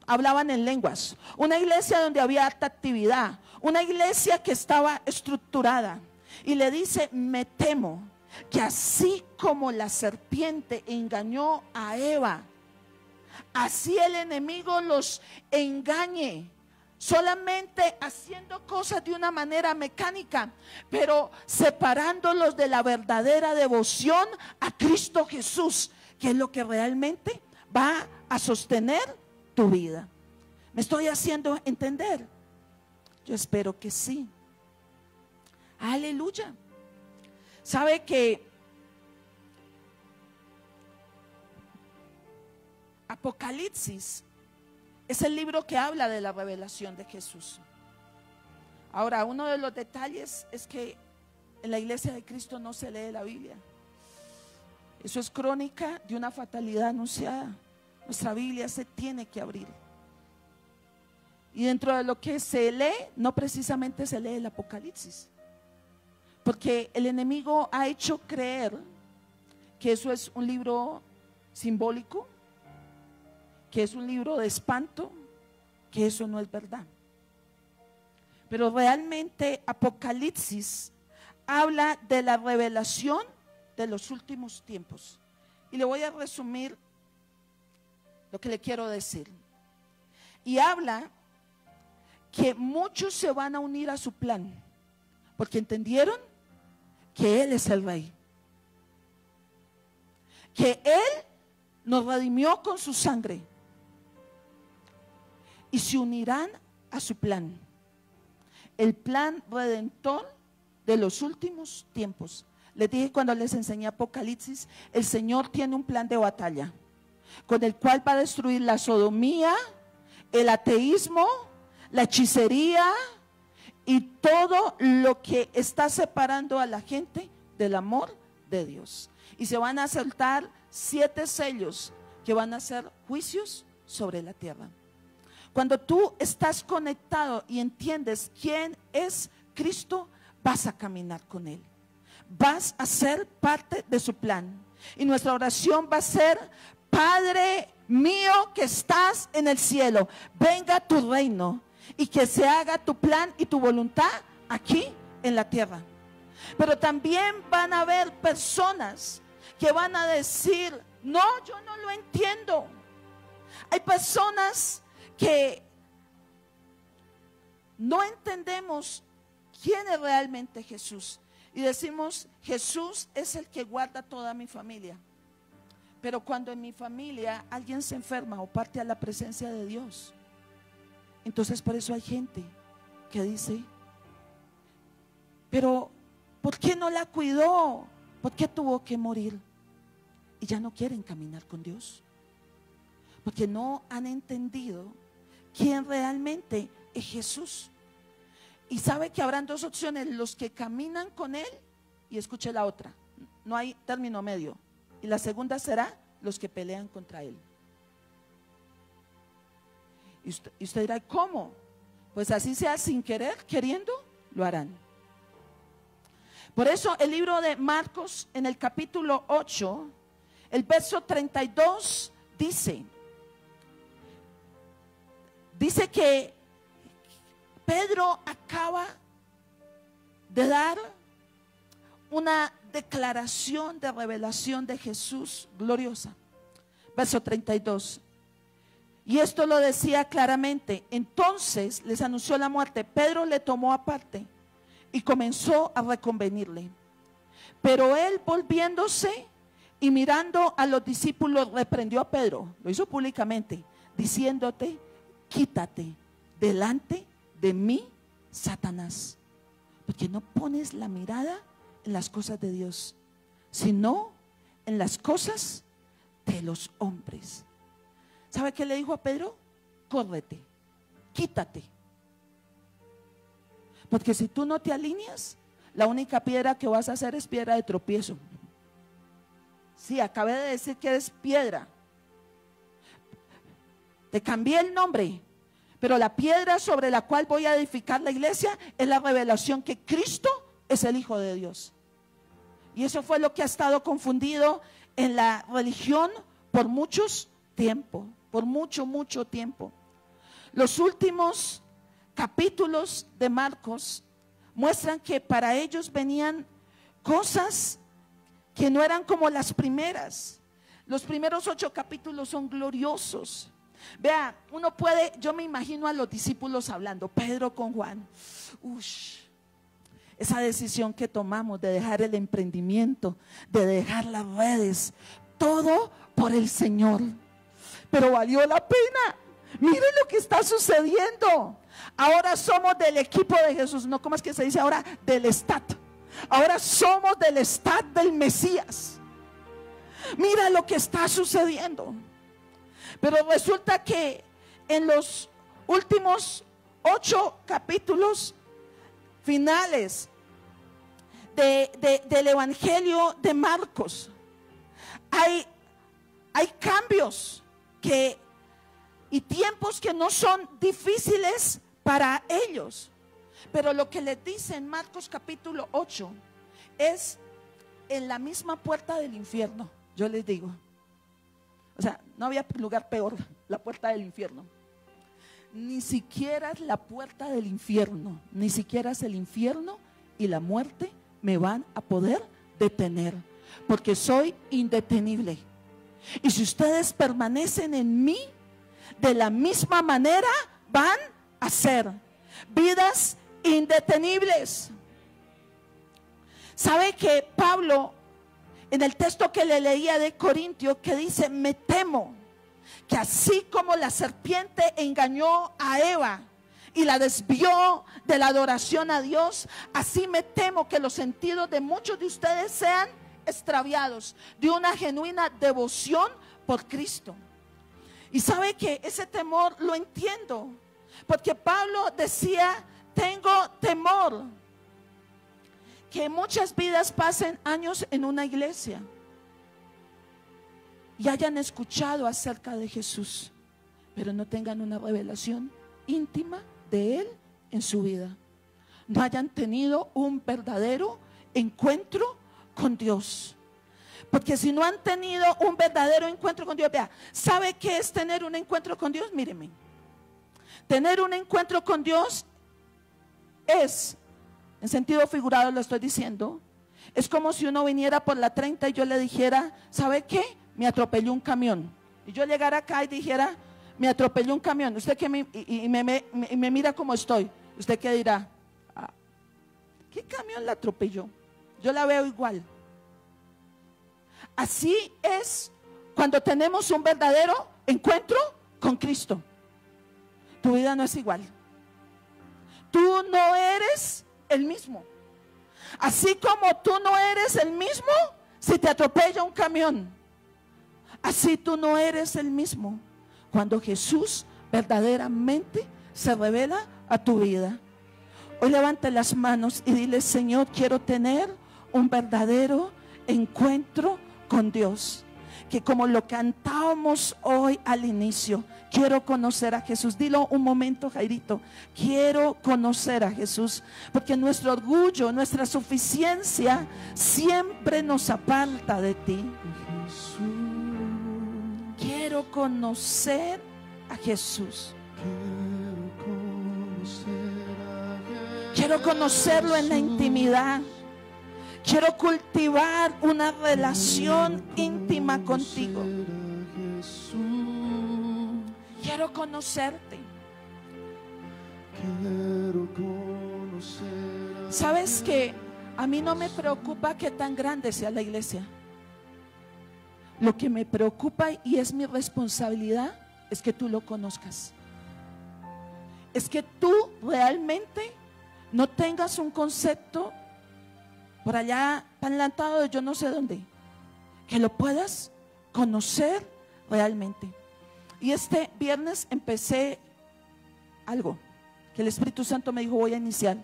hablaban en lenguas. Una iglesia donde había alta actividad. Una iglesia que estaba estructurada. Y le dice, me temo que así como la serpiente engañó a Eva, así el enemigo los engañe, solamente haciendo cosas de una manera mecánica, pero separándolos de la verdadera devoción a Cristo Jesús, que es lo que realmente va a sostener tu vida. ¿Me estoy haciendo entender? Yo espero que sí. Aleluya. ¿Sabe que Apocalipsis es el libro que habla de la revelación de Jesús? Ahora, uno de los detalles es que en la iglesia de Cristo no se lee la Biblia. Eso es crónica de una fatalidad anunciada. Nuestra Biblia se tiene que abrir. Y dentro de lo que se lee, no precisamente se lee el Apocalipsis. Porque el enemigo ha hecho creer que eso es un libro simbólico, que es un libro de espanto, que eso no es verdad. Pero realmente Apocalipsis habla de la revelación de los últimos tiempos. Y le voy a resumir lo que le quiero decir. Y habla que muchos se van a unir a su plan, porque entendieron que Él es el Rey, que Él nos redimió con su sangre, y se unirán a su plan, el plan redentor de los últimos tiempos. Les dije cuando les enseñé Apocalipsis, el Señor tiene un plan de batalla con el cual va a destruir la sodomía, el ateísmo, la hechicería y todo lo que está separando a la gente del amor de Dios. Y se van a soltar 7 sellos que van a ser juicios sobre la tierra. Cuando tú estás conectado y entiendes quién es Cristo, vas a caminar con Él. Vas a ser parte de su plan. Y nuestra oración va a ser: Padre mío que estás en el cielo, venga tu reino y que se haga tu plan y tu voluntad aquí en la tierra. Pero también van a haber personas que van a decir: no, yo no lo entiendo. Hay personas que no entendemos quién es realmente Jesús. Y decimos: Jesús es el que guarda toda mi familia. Pero cuando en mi familia alguien se enferma o parte a la presencia de Dios, entonces por eso hay gente que dice: pero ¿por qué no la cuidó? ¿Por qué tuvo que morir? Y ya no quieren caminar con Dios, porque no han entendido quién realmente es Jesús. Y sabe que habrán 2 opciones: los que caminan con Él, y escuche la otra, no hay término medio. Y la segunda será los que pelean contra Él. Y usted dirá: ¿cómo? Pues así sea, sin querer, queriendo, lo harán. Por eso el libro de Marcos, en el capítulo 8, el verso 32, dice que Pedro acaba de dar una declaración de revelación de Jesús gloriosa. Verso 32. Y esto lo decía claramente. Entonces les anunció la muerte. Pedro le tomó aparte y comenzó a reconvenirle. Pero él, volviéndose y mirando a los discípulos, reprendió a Pedro. Lo hizo públicamente, diciéndote: quítate delante de mí, Satanás, porque no pones la mirada en las cosas de Dios, sino en las cosas de los hombres. ¿Sabe qué le dijo a Pedro? Córrete, quítate. Porque si tú no te alineas, la única piedra que vas a hacer es piedra de tropiezo. Sí, acabé de decir que eres piedra. Te cambié el nombre, pero la piedra sobre la cual voy a edificar la iglesia es la revelación que Cristo es el Hijo de Dios. Y eso fue lo que ha estado confundido en la religión por muchos tiempo, por mucho tiempo. Los últimos capítulos de Marcos muestran que para ellos venían cosas que no eran como las primeras. Los primeros 8 capítulos son gloriosos. Vea, uno puede, yo me imagino a los discípulos hablando, Pedro con Juan. Esa decisión que tomamos de dejar el emprendimiento, de dejar las redes, todo por el Señor. Pero valió la pena. Miren lo que está sucediendo. Ahora somos del equipo de Jesús. No, ¿cómo es que se dice ahora? Del staff. Ahora somos del staff del Mesías. Mira lo que está sucediendo. Pero resulta que en los últimos 8 capítulos finales del Evangelio de Marcos, hay cambios y tiempos que no son difíciles para ellos. Pero lo que les dice en Marcos capítulo 8 es en la misma puerta del infierno. Yo les digo, o sea, no había lugar peor, la puerta del infierno. Ni siquiera es la puerta del infierno, ni siquiera es el infierno y la muerte me van a poder detener, porque soy indetenible. Y si ustedes permanecen en mí, de la misma manera van a ser vidas indetenibles. ¿Sabe que Pablo, en el texto que le leía de Corintios, que dice, me temo que así como la serpiente engañó a Eva y la desvió de la adoración a Dios, así me temo que los sentidos de muchos de ustedes sean extraviados de una genuina devoción por Cristo. Y sabe que ese temor lo entiendo, porque Pablo decía, tengo temor que muchas vidas pasen años en una iglesia y hayan escuchado acerca de Jesús, pero no tengan una revelación íntima de Él en su vida. No hayan tenido un verdadero encuentro con Dios. Porque si no han tenido un verdadero encuentro con Dios, vea, ¿sabe qué es tener un encuentro con Dios? Míreme. Tener un encuentro con Dios es, en sentido figurado lo estoy diciendo, es como si uno viniera por la 30 y yo le dijera, ¿sabe qué? Me atropelló un camión. Y yo llegara acá y dijera, me atropelló un camión. Usted que me mira como estoy. ¿Usted qué dirá? Ah, ¿qué camión la atropelló? Yo la veo igual. Así es cuando tenemos un verdadero encuentro con Cristo. Tu vida no es igual. Tú no eres el mismo. Así como tú no eres el mismo si te atropella un camión. Así tú no eres el mismo cuando Jesús verdaderamente se revela a tu vida. Hoy levante las manos y dile, Señor, quiero tener un verdadero encuentro con Dios. Que como lo cantábamos hoy al inicio, quiero conocer a Jesús. Dilo un momento, Jairito. Quiero conocer a Jesús, porque nuestro orgullo, nuestra suficiencia siempre nos aparta de ti. Quiero conocer a Jesús. Quiero conocerlo en la intimidad. Quiero cultivar una relación íntima contigo. Quiero conocerte. ¿Sabes que a mí no me preocupa que tan grande sea la iglesia? Lo que me preocupa y es mi responsabilidad es que tú lo conozcas. Es que tú realmente no tengas un concepto por allá plantado de yo no sé dónde, que lo puedas conocer realmente. Y este viernes empecé algo que el Espíritu Santo me dijo, voy a iniciar.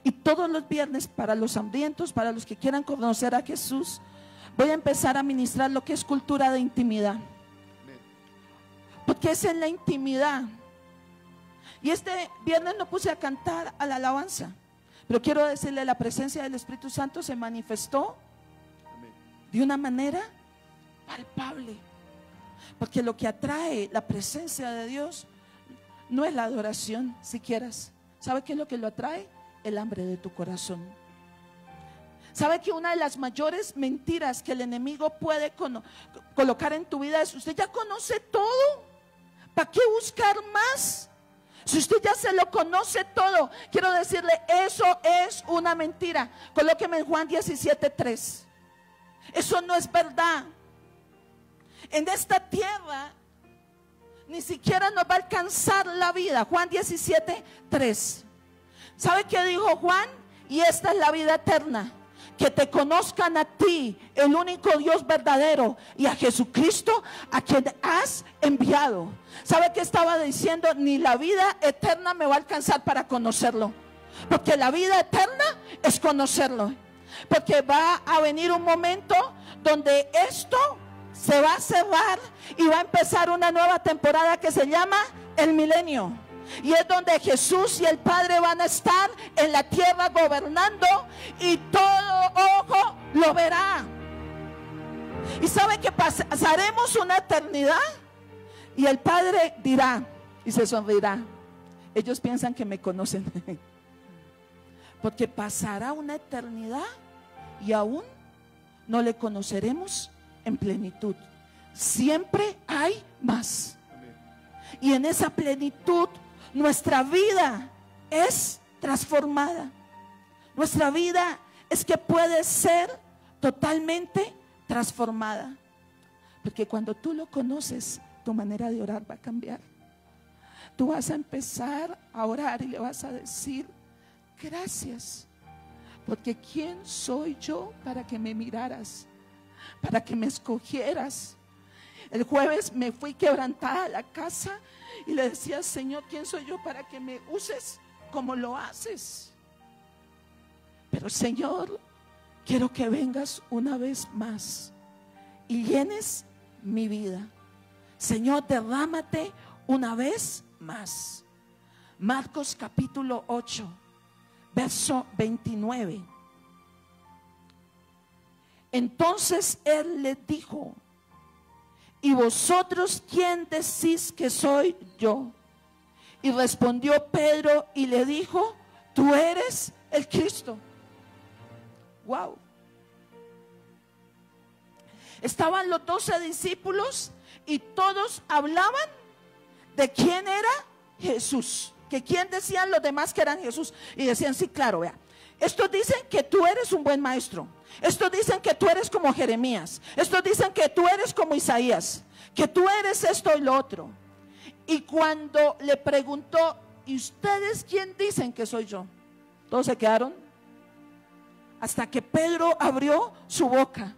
Y todos los viernes, para los hambrientos, para los que quieran conocer a Jesús, voy a empezar a ministrar lo que es cultura de intimidad. Porque es en la intimidad. Y este viernes no puse a cantar a la alabanza, pero quiero decirle, la presencia del Espíritu Santo se manifestó de una manera palpable. Porque lo que atrae la presencia de Dios no es la adoración, si quieras. ¿Sabe qué es lo que lo atrae? El hambre de tu corazón. ¿Sabe que una de las mayores mentiras que el enemigo puede colocar en tu vida es: usted ya conoce todo, ¿para qué buscar más? Si usted ya se lo conoce todo, quiero decirle, eso es una mentira. Colóqueme en Juan 17:3. Eso no es verdad. En esta tierra ni siquiera nos va a alcanzar la vida. Juan 17:3. ¿Sabe qué dijo Juan? Y esta es la vida eterna, que te conozcan a ti, el único Dios verdadero, y a Jesucristo, a quien has enviado. ¿Sabe qué estaba diciendo? Ni la vida eterna me va a alcanzar para conocerlo, porque la vida eterna es conocerlo. Porque va a venir un momento donde esto se va a cerrar y va a empezar una nueva temporada que se llama el milenio. Y es donde Jesús y el Padre van a estar en la tierra gobernando, y todo ojo lo verá. Y sabe que pasaremos una eternidad, y el Padre dirá y se sonreirá: ellos piensan que me conocen. Porque pasará una eternidad y aún no le conoceremos en plenitud. Siempre hay más. Y en esa plenitud nuestra vida es transformada. Nuestra vida es que puede ser totalmente transformada. Porque cuando tú lo conoces, tu manera de orar va a cambiar. Tú vas a empezar a orar y le vas a decir: gracias, porque ¿quién soy yo para que me miraras, para que me escogieras? El jueves me fui quebrantada a la casa y le decía: Señor, ¿quién soy yo para que me uses como lo haces? Pero Señor, quiero que vengas una vez más y llenes mi vida. Señor, derrámate una vez más. Marcos capítulo 8, verso 29. Entonces él le dijo: ¿y vosotros quién decís que soy yo? Y respondió Pedro y le dijo: tú eres el Cristo. Wow. Estaban los 12 discípulos y todos hablaban de quién era Jesús. Que quién decían los demás que eran Jesús. Y decían: sí, claro, vea, estos dicen que tú eres un buen maestro. Estos dicen que tú eres como Jeremías. Estos dicen que tú eres como Isaías, que tú eres esto y lo otro. Y cuando le preguntó: ¿y ustedes quién dicen que soy yo? Todos se quedaron, hasta que Pedro abrió su boca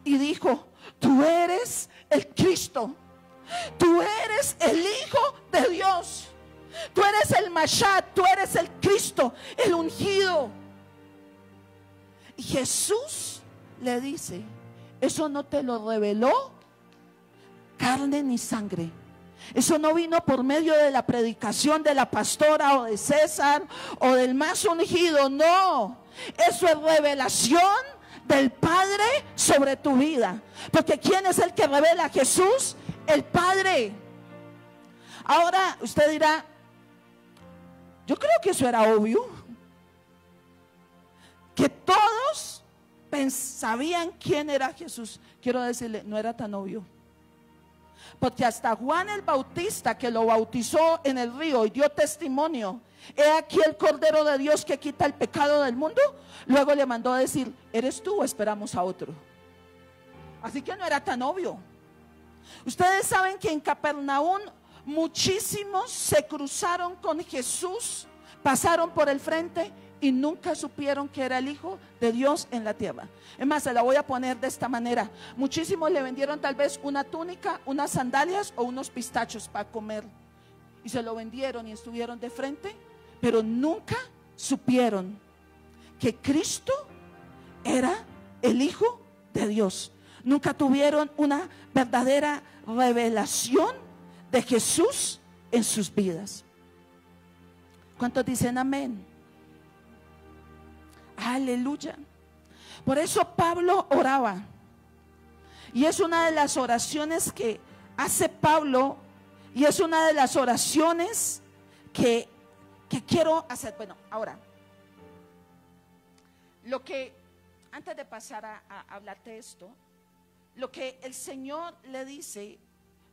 y dijo: tú eres el Cristo, tú eres el Hijo de Dios, tú eres el Mashiach, tú eres el Cristo, el ungido. Y Jesús le dice: eso no te lo reveló carne ni sangre. Eso no vino por medio de la predicación de la pastora o de César o del más ungido. No, eso es revelación del Padre sobre tu vida. Porque ¿quién es el que revela a Jesús? El Padre. Ahora usted dirá: yo creo que eso era obvio, que todos sabían quién era Jesús. Quiero decirle, no era tan obvio. Porque hasta Juan el Bautista, que lo bautizó en el río y dio testimonio: he aquí el Cordero de Dios que quita el pecado del mundo, luego le mandó a decir: ¿eres tú o esperamos a otro? Así que no era tan obvio. Ustedes saben que en Capernaum muchísimos se cruzaron con Jesús, pasaron por el frente y nunca supieron que era el Hijo de Dios en la tierra. Es más, se la voy a poner de esta manera: muchísimos le vendieron tal vez una túnica, unas sandalias o unos pistachos para comer, y se lo vendieron y estuvieron de frente, pero nunca supieron que Cristo era el Hijo de Dios. Nunca tuvieron una verdadera revelación de Jesús en sus vidas. ¿Cuántos dicen amén? Aleluya. Por eso Pablo oraba, y es una de las oraciones que hace Pablo, y es una de las oraciones que quiero hacer. Bueno, ahora, lo que antes de pasar a hablarte esto, lo que el Señor le dice,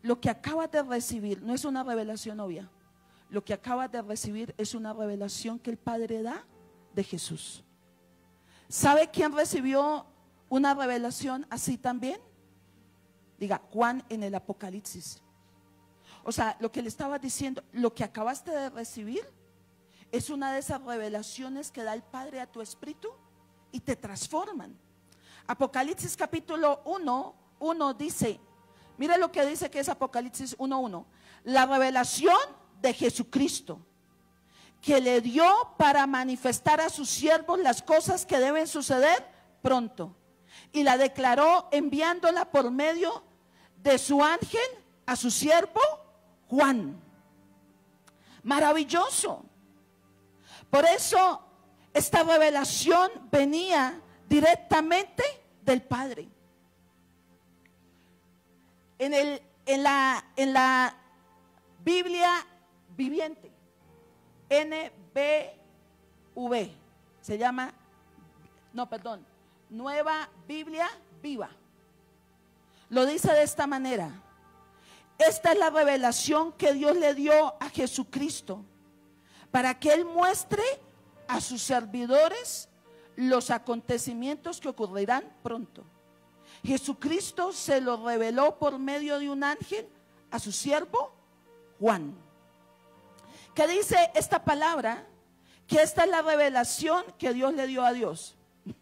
lo que acabas de recibir no es una revelación obvia. Lo que acabas de recibir es una revelación que el Padre da de Jesús. ¿Sabe quién recibió una revelación así también? Diga, Juan en el Apocalipsis. O sea, lo que le estaba diciendo, lo que acabaste de recibir es una de esas revelaciones que da el Padre a tu espíritu y te transforman. Apocalipsis capítulo 1 dice, mira lo que dice que es Apocalipsis 1:1. La revelación de Jesucristo, que le dio para manifestar a sus siervos las cosas que deben suceder pronto. Y la declaró enviándola por medio de su ángel a su siervo Juan. Maravilloso. Por eso esta revelación venía directamente del Padre. En la Biblia viviente, NBV, se llama, Nueva Biblia Viva. Lo dice de esta manera: esta es la revelación que Dios le dio a Jesucristo para que Él muestre a sus servidores los acontecimientos que ocurrirán pronto. Jesucristo se lo reveló por medio de un ángel a su siervo Juan. ¿Qué dice esta palabra? Que esta es la revelación que Dios le dio a Dios.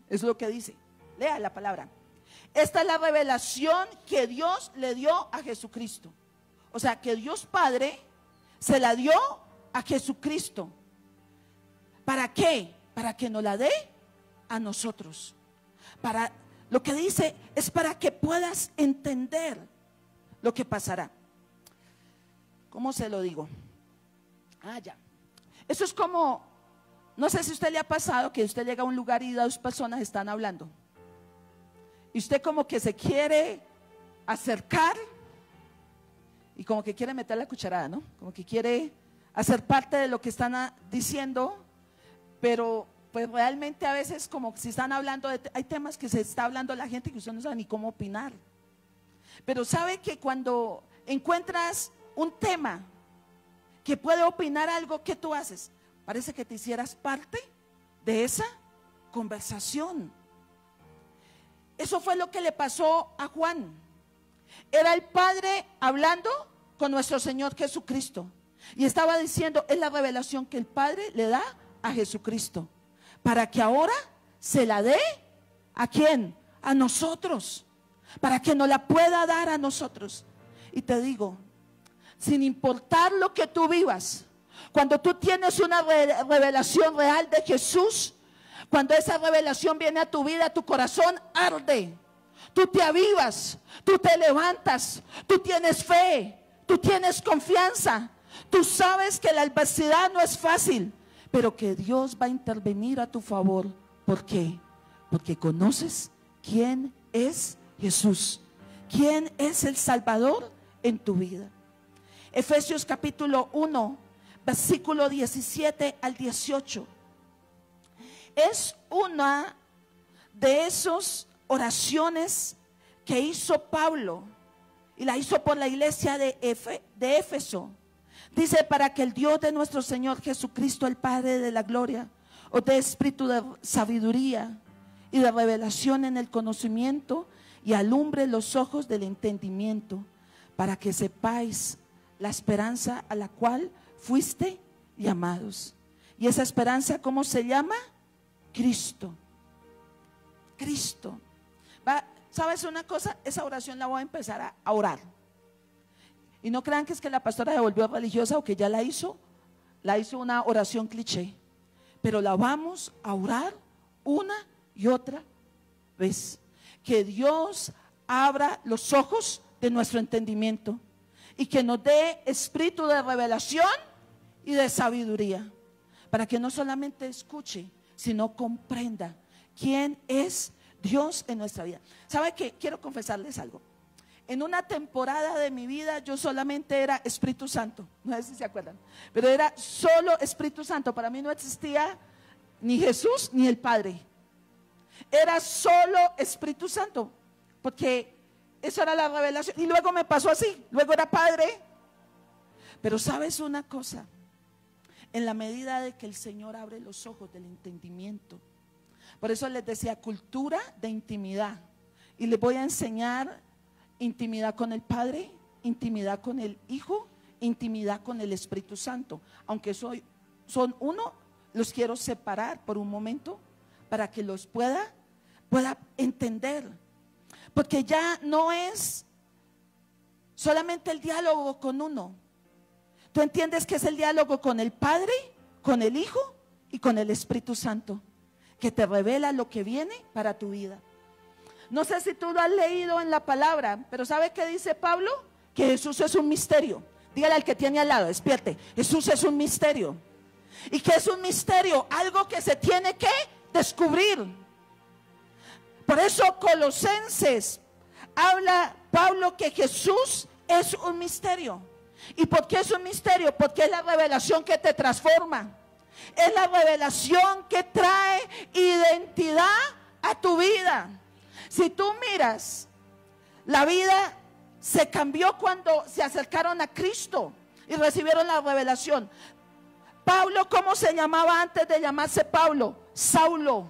Es lo que dice. Lea la palabra. Esta es la revelación que Dios le dio a Jesucristo. O sea, que Dios Padre se la dio a Jesucristo. ¿Para qué? Para que nos la dé a nosotros. Para lo que dice es para que puedas entender lo que pasará. ¿Cómo se lo digo? Ya. Eso es como, no sé si a usted le ha pasado que usted llega a un lugar y dos personas están hablando. Y usted como que se quiere acercar y como que quiere meter la cucharada, ¿no? Como que quiere hacer parte de lo que están diciendo, pero pues realmente a veces como si están hablando, hay temas que se está hablando la gente que usted no sabe ni cómo opinar. Pero sabe que cuando encuentras un tema que puede opinar algo, ¿qué tú haces? Parece que te hicieras parte de esa conversación. Eso fue lo que le pasó a Juan. Era el Padre hablando con nuestro Señor Jesucristo. Y estaba diciendo, es la revelación que el Padre le da a Jesucristo. Para que ahora se la dé, ¿a quién? A nosotros. Para que nos la pueda dar a nosotros. Y te digo, sin importar lo que tú vivas, cuando tú tienes una revelación real de Jesús, cuando esa revelación viene a tu vida, tu corazón arde, tú te avivas, tú te levantas, tú tienes fe, tú tienes confianza, tú sabes que la adversidad no es fácil, pero que Dios va a intervenir a tu favor. ¿Por qué? Porque conoces quién es Jesús, quién es el Salvador en tu vida. Efesios capítulo 1, versículo 17 al 18. Es una de esas oraciones que hizo Pablo y la hizo por la iglesia de Éfeso. Dice: para que el Dios de nuestro Señor Jesucristo, el Padre de la gloria, os dé espíritu de sabiduría y de revelación en el conocimiento, y alumbre los ojos del entendimiento, para que sepáis la esperanza a la cual fuiste llamados. Y esa esperanza, ¿cómo se llama? Cristo. Cristo. ¿Sabes una cosa? Esa oración la voy a empezar a orar. Y no crean que es que la pastora se volvió religiosa o que ya la hizo una oración cliché. Pero la vamos a orar una y otra vez. Que Dios abra los ojos de nuestro entendimiento y que nos dé espíritu de revelación y de sabiduría, para que no solamente escuche, sino comprenda quién es Dios en nuestra vida. ¿Sabe qué? Quiero confesarles algo. En una temporada de mi vida yo solamente era Espíritu Santo, no sé si se acuerdan, pero era solo Espíritu Santo. Para mí no existía ni Jesús ni el Padre. era solo Espíritu Santo, porque eso era la revelación. Y luego me pasó así, luego era Padre. Pero sabes una cosa, en la medida de que el Señor abre los ojos del entendimiento, por eso les decía cultura de intimidad, y les voy a enseñar intimidad con el Padre, intimidad con el Hijo, intimidad con el Espíritu Santo. Aunque son uno, los quiero separar por un momento para que los pueda entender. Porque ya no es solamente el diálogo con uno. Tú entiendes que es el diálogo con el Padre, con el Hijo y con el Espíritu Santo, que te revela lo que viene para tu vida. No sé si tú lo has leído en la palabra, pero ¿sabe qué dice Pablo? Que Jesús es un misterio. Dígale al que tiene al lado, despierte. Jesús es un misterio. ¿Y qué es un misterio? Algo que se tiene que descubrir. Por eso Colosenses habla Pablo que Jesús es un misterio. ¿Y por qué es un misterio? Porque es la revelación que te transforma. Es la revelación que trae identidad a tu vida. Si tú miras, la vida se cambió cuando se acercaron a Cristo y recibieron la revelación. Pablo, ¿cómo se llamaba antes de llamarse Pablo? Saulo.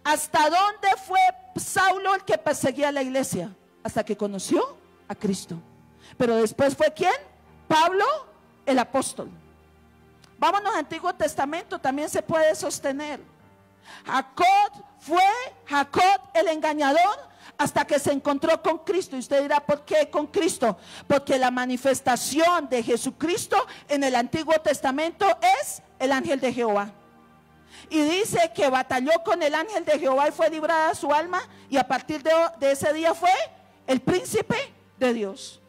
¿Hasta dónde fue Saulo el que perseguía a la iglesia? Hasta que conoció a Cristo. Pero después fue ¿quién? Pablo, el apóstol. Vámonos al Antiguo Testamento, también se puede sostener. Jacob fue el engañador hasta que se encontró con Cristo. Y usted dirá, ¿por qué con Cristo? Porque la manifestación de Jesucristo en el Antiguo Testamento es el ángel de Jehová. Y dice que batalló con el ángel de Jehová y fue librada su alma. Y a partir de ese día fue el príncipe de Dios.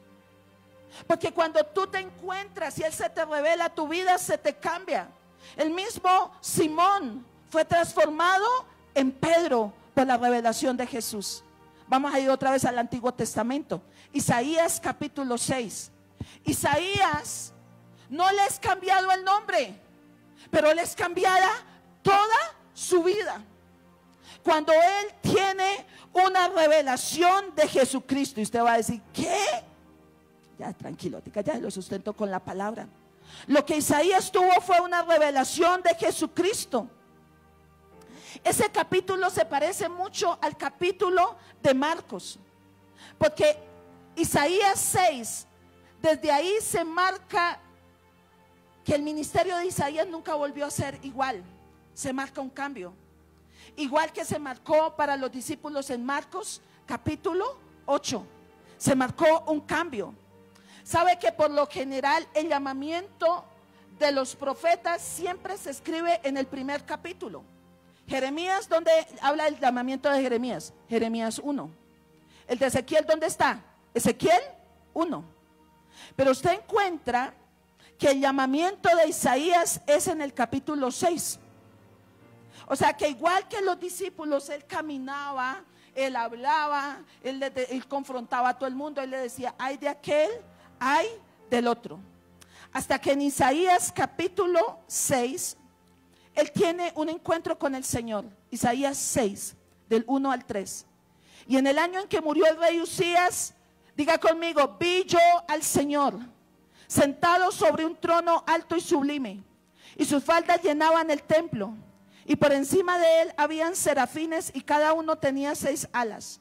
Porque cuando tú te encuentras y Él se te revela, tu vida se te cambia. El mismo Simón fue transformado en Pedro por la revelación de Jesús. Vamos a ir otra vez al Antiguo Testamento. Isaías capítulo 6. Isaías no le es cambiado el nombre, pero le es cambiada toda su vida. Cuando él tiene una revelación de Jesucristo, y usted va a decir, ¿qué? Ya tranquilo, ya lo sustento con la palabra. Lo que Isaías tuvo fue una revelación de Jesucristo. Ese capítulo se parece mucho al capítulo de Marcos, porque Isaías 6, desde ahí se marca que el ministerio de Isaías nunca volvió a ser igual. Se marca un cambio, igual que se marcó para los discípulos en Marcos capítulo 8. Se marcó un cambio. Sabe que por lo general el llamamiento de los profetas siempre se escribe en el primer capítulo. Jeremías, ¿dónde habla el llamamiento de Jeremías? Jeremías 1. El de Ezequiel, ¿dónde está? Ezequiel 1. Pero usted encuentra que el llamamiento de Isaías es en el capítulo 6. O sea que igual que los discípulos, él caminaba, él hablaba, él confrontaba a todo el mundo, él le decía, ay de aquel, ay del otro. Hasta que en Isaías capítulo 6, él tiene un encuentro con el Señor. Isaías 6, del 1 al 3. Y en el año en que murió el rey Usías, diga conmigo, vi yo al Señor sentado sobre un trono alto y sublime, y sus faldas llenaban el templo, y por encima de él habían serafines, y cada uno tenía 6 alas.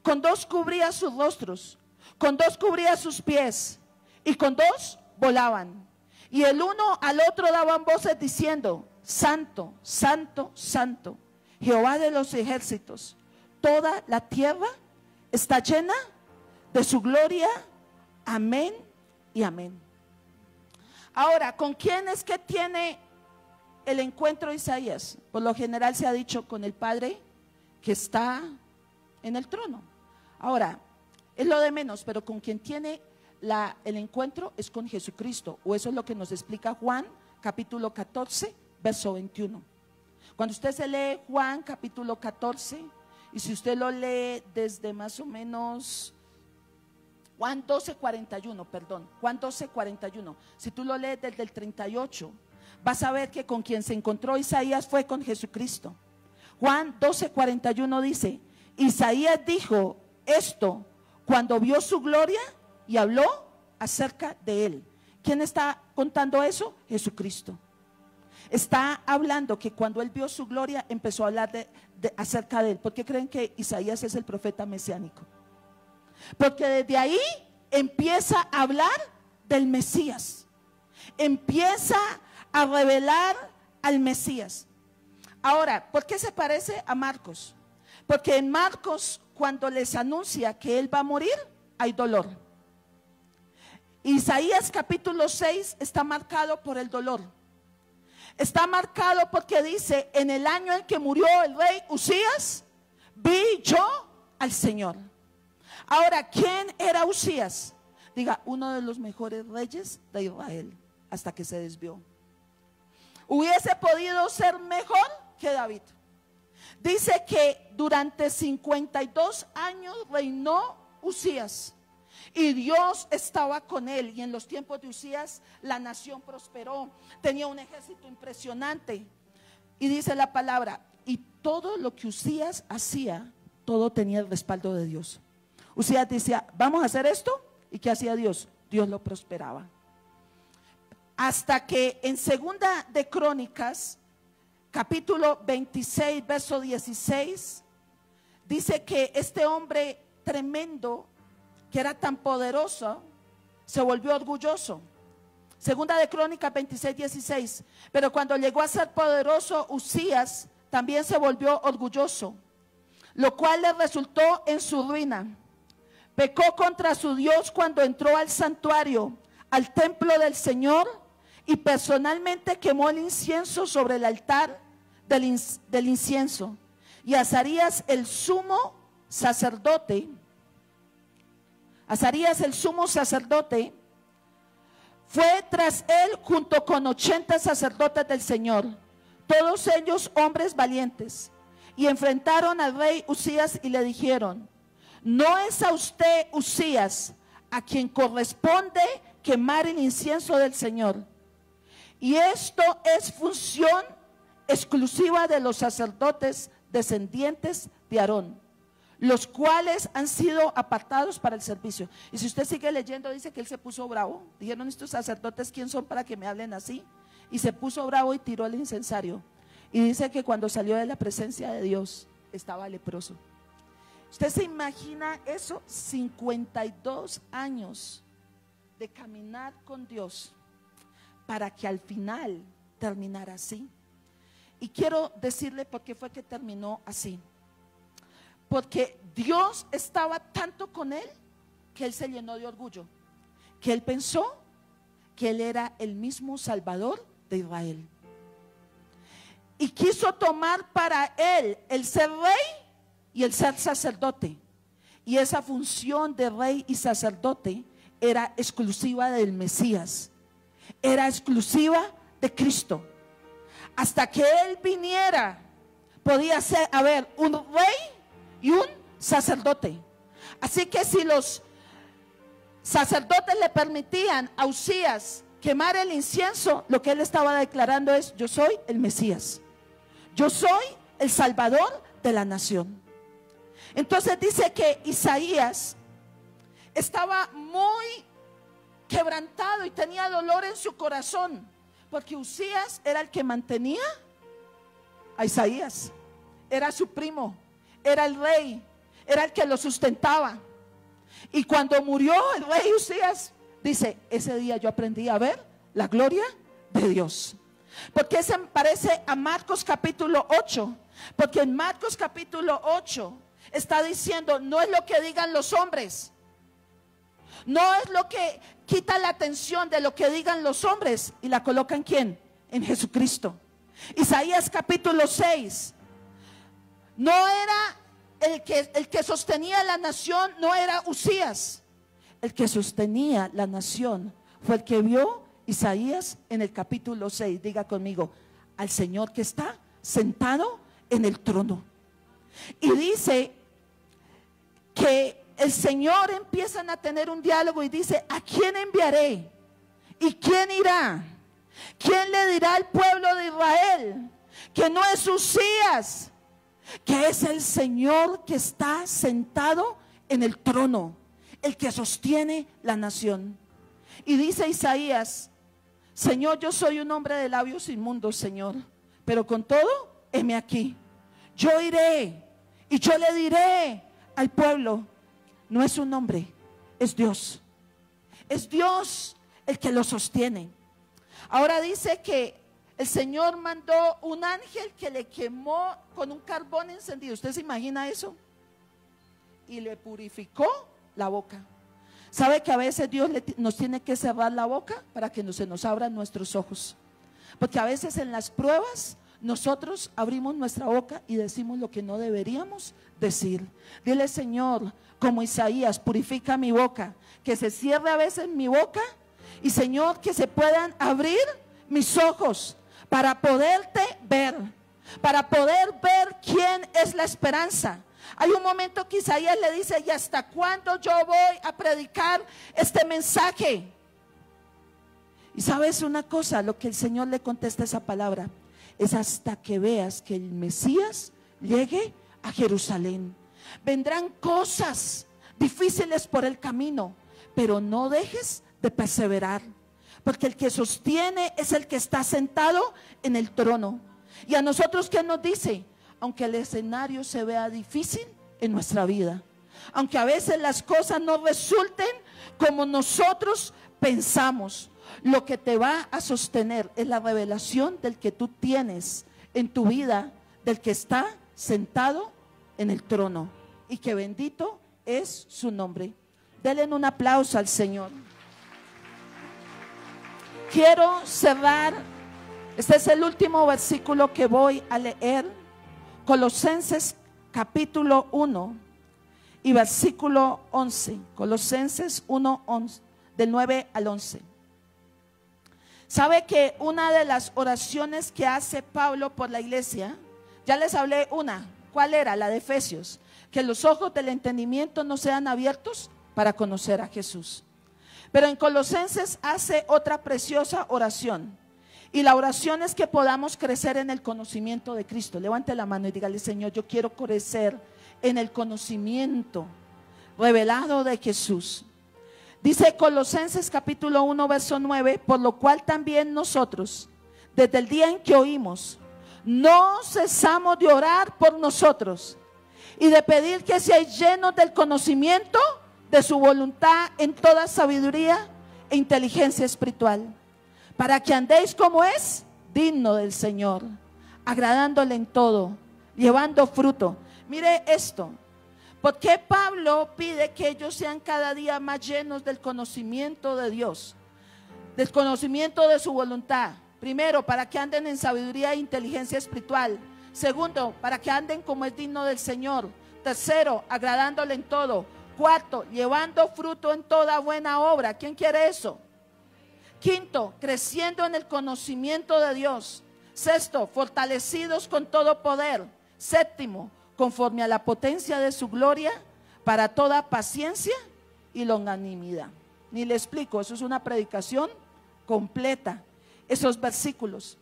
Con 2 cubría sus rostros, con 2 cubría sus pies, y con 2 volaban. Y el uno al otro daban voces diciendo, Santo, Santo, Santo, Jehová de los ejércitos, toda la tierra está llena de su gloria. Amén y amén. Ahora, ¿con quién es que tiene el encuentro Isaías? Por lo general se ha dicho con el Padre que está en el trono. Ahora, es lo de menos, pero con quien tiene el encuentro es con Jesucristo, o eso es lo que nos explica Juan capítulo 14, verso 21. Cuando usted se lee Juan capítulo 14, y si usted lo lee desde más o menos Juan 12:41, perdón, Juan 12:41, si tú lo lees desde el 38, vas a ver que con quien se encontró Isaías fue con Jesucristo. Juan 12:41 dice, Isaías dijo esto cuando vio su gloria y habló acerca de él. ¿Quién está contando eso? Jesucristo. Está hablando que cuando él vio su gloria empezó a hablar acerca de él. ¿Por qué creen que Isaías es el profeta mesiánico? Porque desde ahí empieza a hablar del Mesías. Empieza a revelar al Mesías. Ahora, ¿por qué se parece a Marcos? Porque en Marcos, cuando les anuncia que él va a morir, hay dolor. Isaías capítulo 6 está marcado por el dolor. Está marcado porque dice, en el año en que murió el rey Usías, vi yo al Señor. Ahora, ¿quién era Usías? Diga, uno de los mejores reyes de Israel, hasta que se desvió. Hubiese podido ser mejor que David. Dice que durante 52 años reinó Usías. Y Dios estaba con él. Y en los tiempos de Usías la nación prosperó. Tenía un ejército impresionante. Y dice la palabra, y todo lo que Usías hacía, todo tenía el respaldo de Dios. Usías decía, vamos a hacer esto. ¿Y qué hacía Dios? Dios lo prosperaba. Hasta que en Segunda de Crónicas, capítulo 26, verso 16, dice que este hombre tremendo, que era tan poderoso, se volvió orgulloso. Segunda de Crónicas 26, 16. Pero cuando llegó a ser poderoso, Usías también se volvió orgulloso, lo cual le resultó en su ruina. Pecó contra su Dios cuando entró al santuario, al templo del Señor, y personalmente quemó el incienso sobre el altar del incienso. Y Azarías el sumo sacerdote, fue tras él junto con 80 sacerdotes del Señor, todos ellos hombres valientes, y enfrentaron al rey Usías y le dijeron, ¿no es a usted, Usías, a quien corresponde quemar el incienso del Señor? Y esto es función exclusiva de los sacerdotes descendientes de Aarón, los cuales han sido apartados para el servicio. Y si usted sigue leyendo, dice que él se puso bravo. Dijeron, estos sacerdotes, ¿quién son para que me hablen así? Y se puso bravo y tiró el incensario. Y dice que cuando salió de la presencia de Dios, estaba leproso. ¿Usted se imagina eso? 52 años de caminar con Dios para que al final terminara así. Y quiero decirle por qué fue que terminó así. Porque Dios estaba tanto con él que él se llenó de orgullo, que él pensó que él era el mismo Salvador de Israel. Y quiso tomar para él el ser rey y el ser sacerdote. Y esa función de rey y sacerdote era exclusiva del Mesías, era exclusiva de Cristo. Hasta que él viniera, podía ser, un rey y un sacerdote. Así que si los sacerdotes le permitían a Usías quemar el incienso, lo que él estaba declarando es: yo soy el Mesías, yo soy el Salvador de la nación. Entonces dice que Isaías estaba muy quebrantado y tenía dolor en su corazón, porque Usías era el que mantenía a Isaías, era su primo, era el rey, era el que lo sustentaba. Y cuando murió el rey Usías, dice: ese día yo aprendí a ver la gloria de Dios. Porque se parece a Marcos capítulo 8, porque en Marcos capítulo 8 está diciendo: no es lo que digan los hombres, no es lo que quita la atención de lo que digan los hombres y la coloca en ¿quién? En Jesucristo. Isaías capítulo 6, no era el que sostenía la nación, no era Usías. El que sostenía la nación fue el que vio Isaías en el capítulo 6. Diga conmigo: al Señor que está sentado en el trono. Y dice que el Señor empiezan a tener un diálogo y dice: ¿a quién enviaré? ¿Y quién irá? ¿Quién le dirá al pueblo de Israel que no es Usías que es el Señor que está sentado en el trono, el que sostiene la nación. Y dice Isaías: Señor, yo soy un hombre de labios inmundos, Señor, pero con todo, heme aquí. Yo iré y yo le diré al pueblo: no es un hombre, es Dios. Es Dios el que lo sostiene. Ahora dice que el Señor mandó un ángel que le quemó con un carbón encendido. ¿Usted se imagina eso? Y le purificó la boca. ¿Sabe que a veces Dios nos tiene que cerrar la boca para que no se nos abran nuestros ojos? Porque a veces en las pruebas nosotros abrimos nuestra boca y decimos lo que no deberíamos decir. Dile: Señor, como Isaías, purifica mi boca, que se cierre a veces mi boca, y Señor, que se puedan abrir mis ojos para poderte ver, para poder ver quién es la esperanza. Hay un momento que Isaías le dice: ¿y hasta cuándo yo voy a predicar este mensaje? Y sabes una cosa, lo que el Señor le contesta a esa palabra es: hasta que veas que el Mesías llegue a Jerusalén. Vendrán cosas difíciles por el camino, pero no dejes de perseverar, porque el que sostiene es el que está sentado en el trono. Y a nosotros, ¿qué nos dice? Aunque el escenario se vea difícil en nuestra vida, aunque a veces las cosas no resulten como nosotros pensamos, lo que te va a sostener es la revelación del que tú tienes en tu vida, del que está sentado en el trono, y que bendito es su nombre. Denle un aplauso al Señor. Quiero cerrar. Este es el último versículo que voy a leer. Colosenses capítulo 1 y versículo 11. Colosenses 1, 11, del 9 al 11. ¿Sabe que una de las oraciones que hace Pablo por la iglesia, ya les hablé una, ¿cuál era? La de Efesios, que los ojos del entendimiento no sean abiertos para conocer a Jesús. Pero en Colosenses hace otra preciosa oración, y la oración es que podamos crecer en el conocimiento de Cristo. Levante la mano y dígale: Señor, yo quiero crecer en el conocimiento revelado de Jesús. Dice Colosenses capítulo 1 verso 9: por lo cual también nosotros, desde el día en que oímos, no cesamos de orar por nosotros y de pedir que seáis llenos del conocimiento de su voluntad en toda sabiduría e inteligencia espiritual, para que andéis como es digno del Señor, agradándole en todo, llevando fruto. Mire esto. ¿Por qué Pablo pide que ellos sean cada día más llenos del conocimiento de Dios, del conocimiento de su voluntad? Primero, para que anden en sabiduría e inteligencia espiritual. Segundo, para que anden como es digno del Señor. Tercero, agradándole en todo. Cuarto, llevando fruto en toda buena obra. ¿Quién quiere eso? Quinto, creciendo en el conocimiento de Dios. Sexto, fortalecidos con todo poder. Séptimo, conforme a la potencia de su gloria, para toda paciencia y longanimidad. Ni le explico, eso es una predicación completa, esos versículos.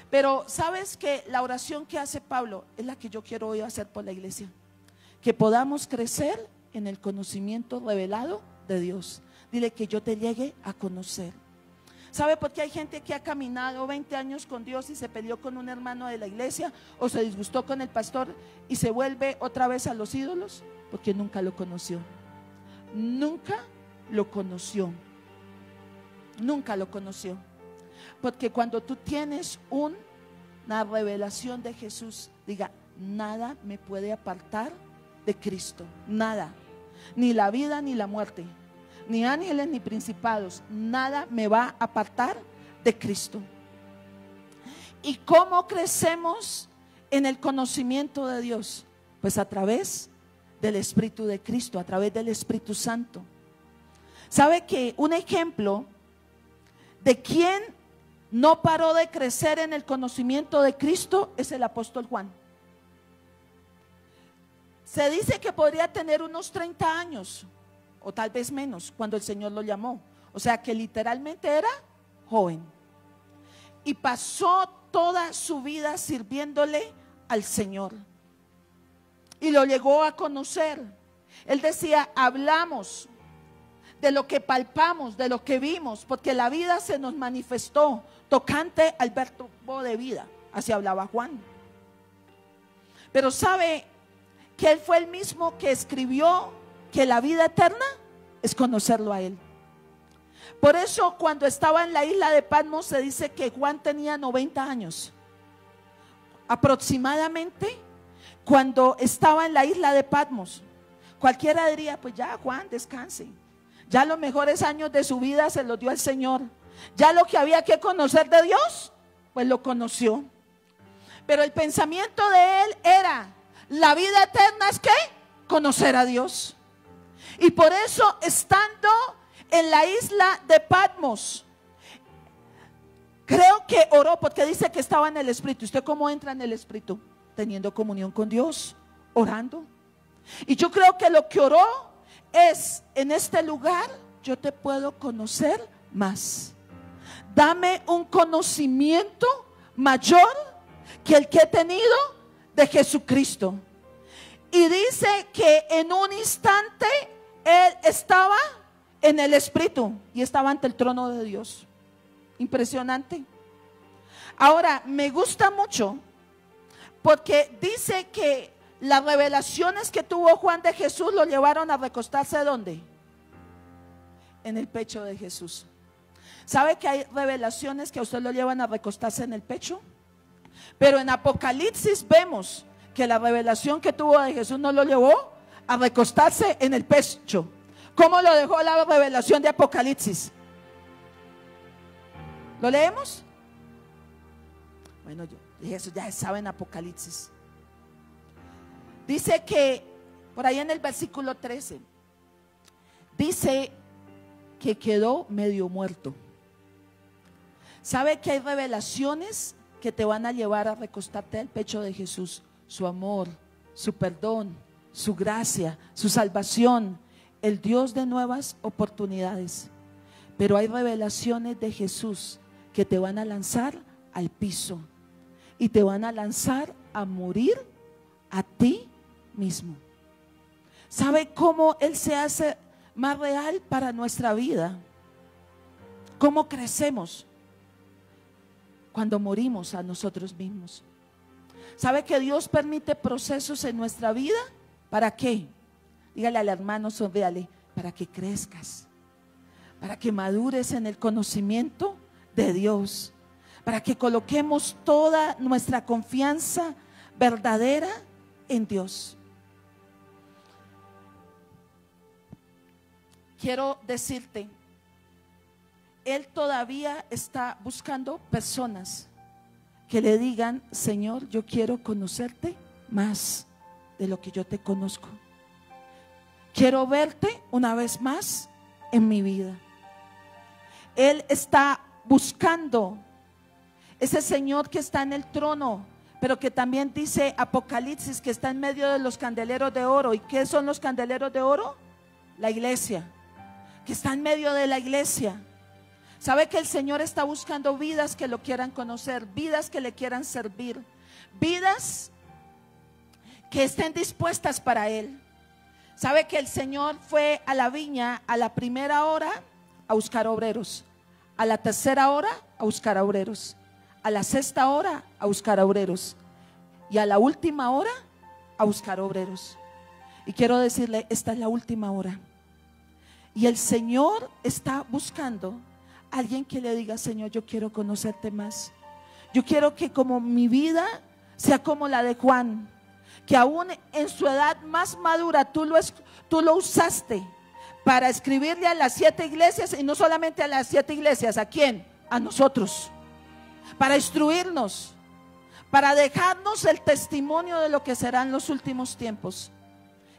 Pero sabes que la oración que hace Pablo es la que yo quiero hoy hacer por la iglesia, que podamos crecer en el conocimiento revelado de Dios. Dile: que yo te llegue a conocer. ¿Sabe por qué hay gente que ha caminado 20 años con Dios y se peleó con un hermano de la iglesia o se disgustó con el pastor y se vuelve otra vez a los ídolos? Porque nunca lo conoció. Nunca lo conoció. Nunca lo conoció. Porque cuando tú tienes una revelación de Jesús, diga: nada me puede apartar de Cristo. Nada. Ni la vida ni la muerte, ni ángeles ni principados, nada me va a apartar de Cristo. ¿Y cómo crecemos en el conocimiento de Dios? Pues a través del Espíritu de Cristo, a través del Espíritu Santo. ¿Sabe que un ejemplo de quien no paró de crecer en el conocimiento de Cristo es el apóstol Juan? Se dice que podría tener unos 30 años o tal vez menos cuando el Señor lo llamó. O sea que literalmente era joven. Y pasó toda su vida sirviéndole al Señor. y lo llegó a conocer. Él decía, hablamos de lo que palpamos, de lo que vimos, porque la vida se nos manifestó tocante al verbo de vida. Así hablaba Juan. Pero sabe que él fue el mismo que escribió que la vida eterna es conocerlo a él. Por eso cuando estaba en la isla de Patmos se dice que Juan tenía 90 años. Aproximadamente cuando estaba en la isla de Patmos. Cualquiera diría, pues ya Juan, descanse. Ya los mejores años de su vida se los dio al Señor. Ya lo que había que conocer de Dios, pues lo conoció. Pero el pensamiento de él era, la vida eterna es ¿qué? Conocer a Dios. Y por eso, estando en la isla de Patmos, creo que oró, porque dice que estaba en el Espíritu. ¿Usted cómo entra en el Espíritu? Teniendo comunión con Dios, orando. Y yo creo que lo que oró es, en este lugar yo te puedo conocer más. Dame un conocimiento mayor que el que he tenido de Jesucristo. Y dice que en un instante él estaba en el Espíritu y estaba ante el trono de Dios. Impresionante. Ahora, me gusta mucho porque dice que las revelaciones que tuvo Juan de Jesús lo llevaron a recostarse ¿dónde? En el pecho de Jesús. ¿Sabe que hay revelaciones que a usted lo llevan a recostarse en el pecho? Pero en Apocalipsis vemos que la revelación que tuvo de Jesús no lo llevó a recostarse en el pecho. ¿Cómo lo dejó la revelación de Apocalipsis? ¿Lo leemos? Bueno, eso ya se sabe en Apocalipsis. Dice que, por ahí en el versículo 13, dice que quedó medio muerto. ¿Sabe que hay revelaciones que te van a llevar a recostarte al pecho de Jesús? Su amor, su perdón, su gracia, su salvación, el Dios de nuevas oportunidades. Pero hay revelaciones de Jesús que te van a lanzar al piso y te van a lanzar a morir a ti mismo. ¿Sabe cómo Él se hace más real para nuestra vida? ¿Cómo crecemos? Cuando morimos a nosotros mismos. ¿Sabe que Dios permite procesos en nuestra vida? ¿Para qué? Dígale al hermano, sonríale, para que crezcas, para que madures en el conocimiento de Dios, para que coloquemos toda nuestra confianza verdadera en Dios. Quiero decirte, Él todavía está buscando personas que le digan, Señor, yo quiero conocerte más de lo que yo te conozco. Quiero verte una vez más en mi vida. Él está buscando ese Señor que está en el trono, pero que también dice Apocalipsis que está en medio de los candeleros de oro. ¿Y qué son los candeleros de oro? La iglesia, que está en medio de la iglesia. ¿Sabe que el Señor está buscando vidas que lo quieran conocer, vidas que le quieran servir, vidas que estén dispuestas para Él? ¿Sabe que el Señor fue a la viña a la primera hora a buscar obreros, a la tercera hora a buscar obreros, a la sexta hora a buscar obreros y a la última hora a buscar obreros? Y quiero decirle, esta es la última hora y el Señor está buscando alguien que le diga, Señor, yo quiero conocerte más. Yo quiero que como mi vida sea como la de Juan, que aún en su edad más madura tú lo usaste para escribirle a las 7 iglesias, y no solamente a las 7 iglesias, ¿a quién? A nosotros, para instruirnos, para dejarnos el testimonio de lo que serán los últimos tiempos,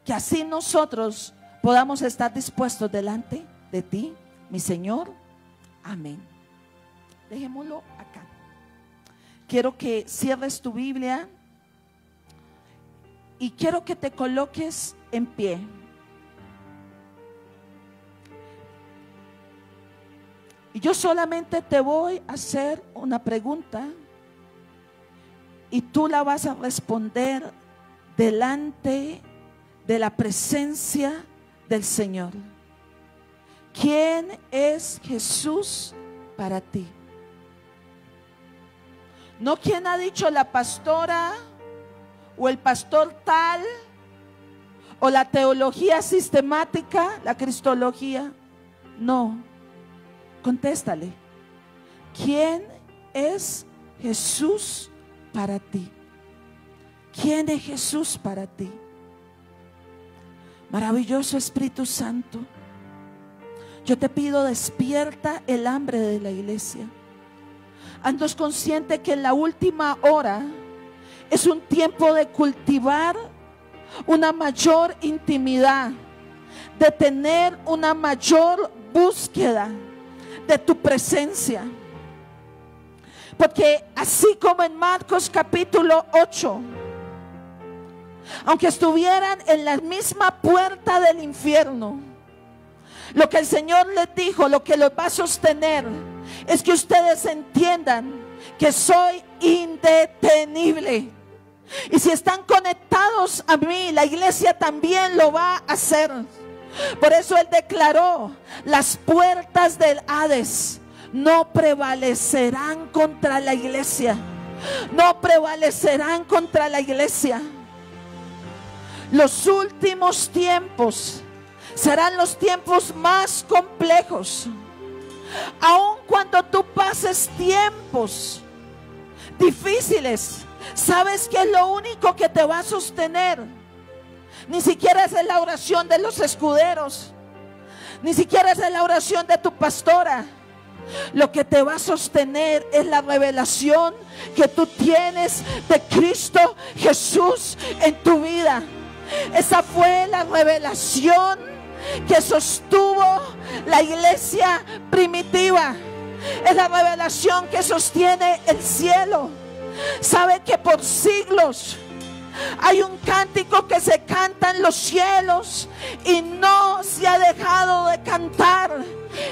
que así nosotros podamos estar dispuestos delante de ti, mi Señor. Amén. Dejémoslo acá. Quiero que cierres tu Biblia y quiero que te coloques en pie. Y yo solamente te voy a hacer una pregunta y tú la vas a responder delante de la presencia del Señor. ¿Quién es Jesús para ti? No quién ha dicho la pastora o el pastor tal, o la teología sistemática, la cristología. No, contéstale. ¿Quién es Jesús para ti? ¿Quién es Jesús para ti? Maravilloso Espíritu Santo, yo te pido, despierta el hambre de la iglesia. Andas consciente que en la última hora es un tiempo de cultivar una mayor intimidad, de tener una mayor búsqueda de tu presencia. Porque así como en Marcos capítulo 8, aunque estuvieran en la misma puerta del infierno, lo que el Señor les dijo, lo que los va a sostener, es que ustedes entiendan que soy indetenible. Y si están conectados a mí, la iglesia también lo va a hacer. Por eso Él declaró: las puertas del Hades no prevalecerán contra la iglesia. No prevalecerán contra la iglesia. Los últimos tiempos serán los tiempos más complejos. Aun cuando tú pases tiempos difíciles, ¿sabes qué es lo único que te va a sostener? Ni siquiera es la oración de los escuderos, ni siquiera es la oración de tu pastora. Lo que te va a sostener es la revelación que tú tienes de Cristo Jesús en tu vida. Esa fue la revelación que sostuvo la iglesia primitiva. Es la revelación que sostiene el cielo. Sabe que por siglos hay un cántico que se canta en los cielos y no se ha dejado de cantar.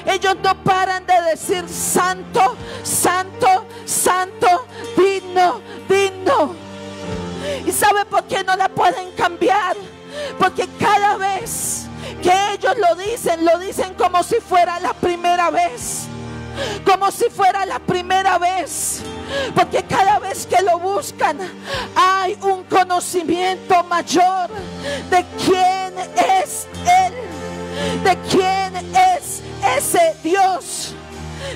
Ellos no paran de decir: santo, santo, santo, digno, digno. ¿Y sabe por qué no la pueden cambiar? Porque cada vez que ellos lo dicen como si fuera la primera vez. Como si fuera la primera vez. Porque cada vez que lo buscan, hay un conocimiento mayor de quién es Él, de quién es ese Dios,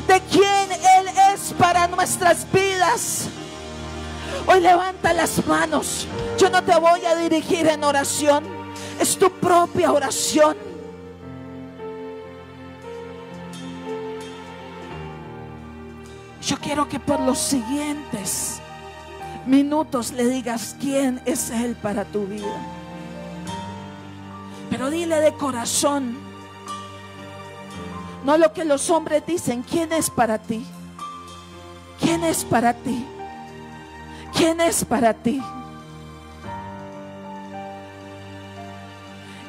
de quién Él es para nuestras vidas. Hoy levanta las manos. Yo no te voy a dirigir en oración, es tu propia oración. Yo quiero que por los siguientes minutos le digas quién es Él para tu vida. Pero dile de corazón, no lo que los hombres dicen. ¿Quién es para ti? ¿Quién es para ti? ¿Quién es para ti?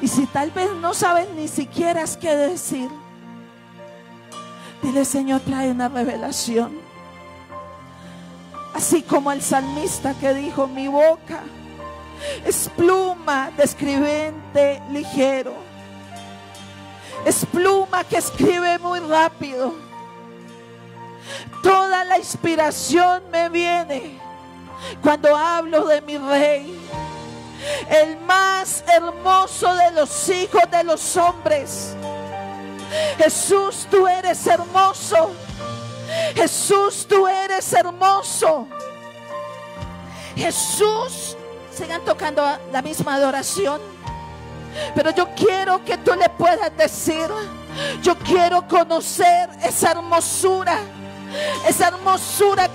Y si tal vez no sabes ni siquiera qué decir, dile: Señor, trae una revelación. Así como el salmista que dijo: mi boca es pluma de escribiente ligero, es pluma que escribe muy rápido. Toda la inspiración me viene cuando hablo de mi Rey, el más hermoso de los hijos de los hombres. Jesús, tú eres hermoso. Jesús, tú eres hermoso. Jesús, sigan tocando la misma adoración, pero yo quiero que tú le puedas decir: yo quiero conocer esa hermosura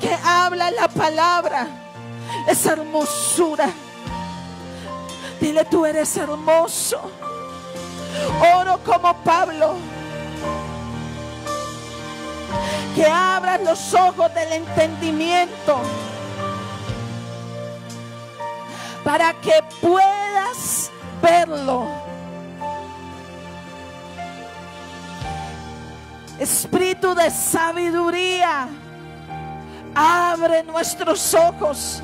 que habla la palabra, esa hermosura. Dile: tú eres hermoso. Oro como Pablo, que abras los ojos del entendimiento para que puedas verlo. Espíritu de sabiduría, abre nuestros ojos.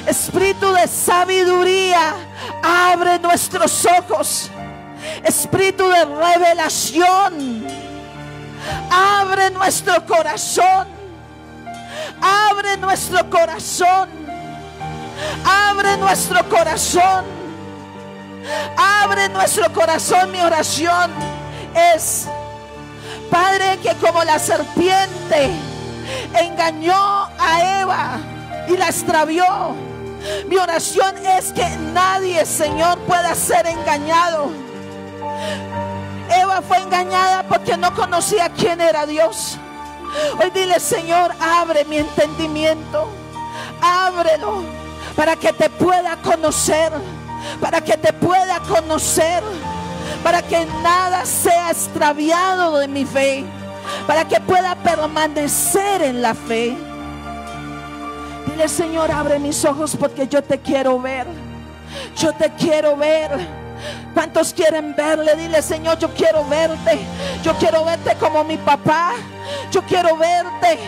Espíritu de sabiduría, abre nuestros ojos. Espíritu de revelación, abre nuestro corazón. Abre nuestro corazón. Abre nuestro corazón. Abre nuestro corazón. Mi oración es, Padre, que como la serpiente engañó a Eva y la extravió, mi oración es que nadie, Señor, pueda ser engañado. Eva fue engañada porque no conocía quién era Dios. Hoy dile: Señor, abre mi entendimiento. Ábrelo para que te pueda conocer. Para que te pueda conocer. Para que nada sea extraviado de mi fe. Para que pueda permanecer en la fe. Dile: Señor, abre mis ojos porque yo te quiero ver. Yo te quiero ver. ¿Cuántos quieren verle? Dile: Señor, yo quiero verte. Yo quiero verte como mi papá. Yo quiero verte.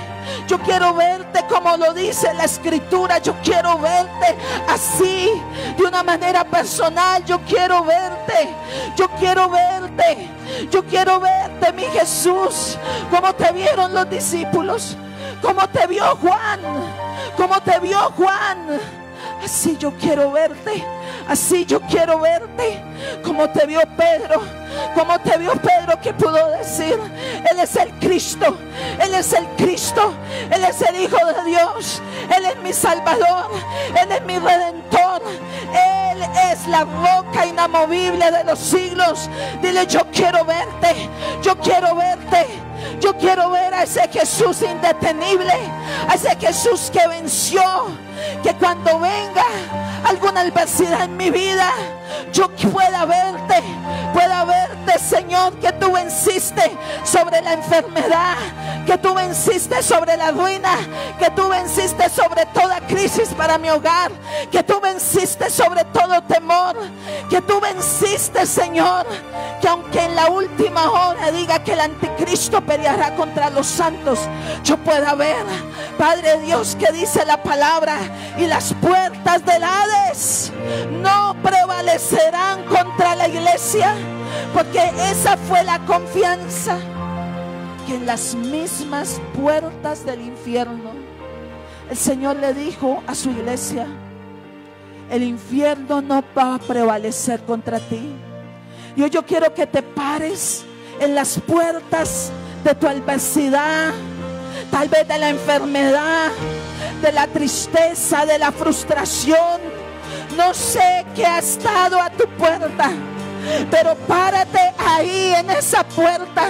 Yo quiero verte como lo dice la Escritura. Yo quiero verte así, de una manera personal. Yo quiero verte. Yo quiero verte. Yo quiero verte, mi Jesús, como te vieron los discípulos, como te vio Juan, como te vio Juan. Así yo quiero verte. Así yo quiero verte, como te vio Pedro. Como te vio Pedro, que pudo decir: Él es el Cristo. Él es el Cristo. Él es el Hijo de Dios. Él es mi Salvador. Él es mi Redentor. Él es la roca inamovible de los siglos. Dile: yo quiero verte. Yo quiero verte. Yo quiero ver a ese Jesús indetenible, a ese Jesús que venció. Que cuando venga alguna adversidad en mi vida, yo pueda verte, Señor, que tú venciste sobre la enfermedad, que tú venciste sobre la ruina, que tú venciste sobre toda crisis para mi hogar, que tú venciste sobre todo temor, que tú venciste, Señor, que aunque en la última hora diga que el anticristo peleará contra los santos, yo pueda ver, Padre Dios, que dice la palabra: y las puertas del Hades no prevalecerán contra la iglesia. Porque esa fue la confianza, que en las mismas puertas del infierno el Señor le dijo a su iglesia: el infierno no va a prevalecer contra ti. Y hoy yo quiero que te pares en las puertas de tu adversidad, tal vez de la enfermedad, de la tristeza, de la frustración. No sé qué ha estado a tu puerta, pero párate ahí en esa puerta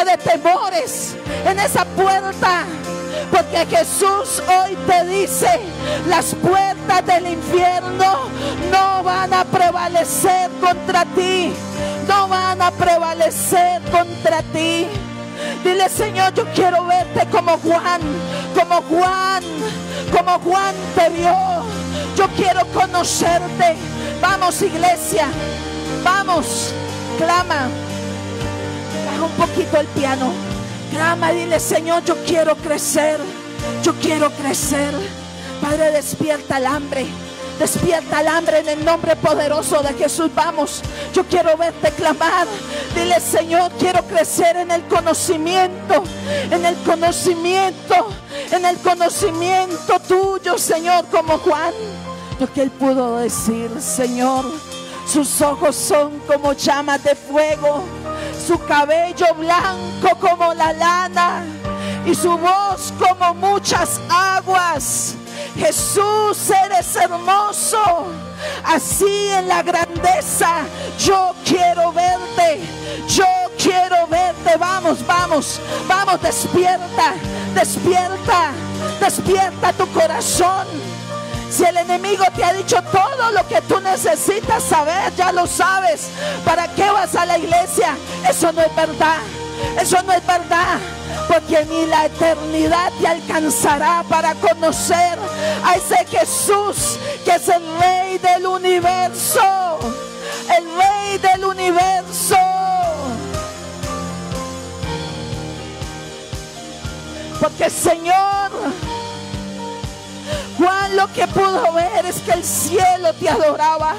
de temores, en esa puerta, porque Jesús hoy te dice: las puertas del infierno no van a prevalecer contra ti, no van a prevalecer contra ti. Dile: Señor, yo quiero verte como Juan, como Juan te vio. Yo quiero conocerte. Vamos, iglesia, vamos, clama. Baja un poquito el piano. Clama, dile: Señor, yo quiero crecer. Yo quiero crecer. Padre, despierta el hambre. Despierta el hambre en el nombre poderoso de Jesús. Vamos, yo quiero verte clamar. Dile: Señor, quiero crecer en el conocimiento, en el conocimiento tuyo, Señor, como Juan. Lo que él pudo decir: Señor, sus ojos son como llamas de fuego, su cabello blanco como la lana y su voz como muchas aguas. Jesús, eres hermoso, así en la grandeza. Yo quiero verte, yo quiero verte. Vamos, vamos, vamos, despierta, despierta, despierta tu corazón. Si el enemigo te ha dicho todo lo que tú necesitas saber, ya lo sabes. ¿Para qué vas a la iglesia? Eso no es verdad. Eso no es verdad. Porque ni la eternidad te alcanzará para conocer a ese Jesús que es el Rey del universo. El Rey del universo. Porque Señor, Juan lo lo que pudo ver es que el cielo te adoraba.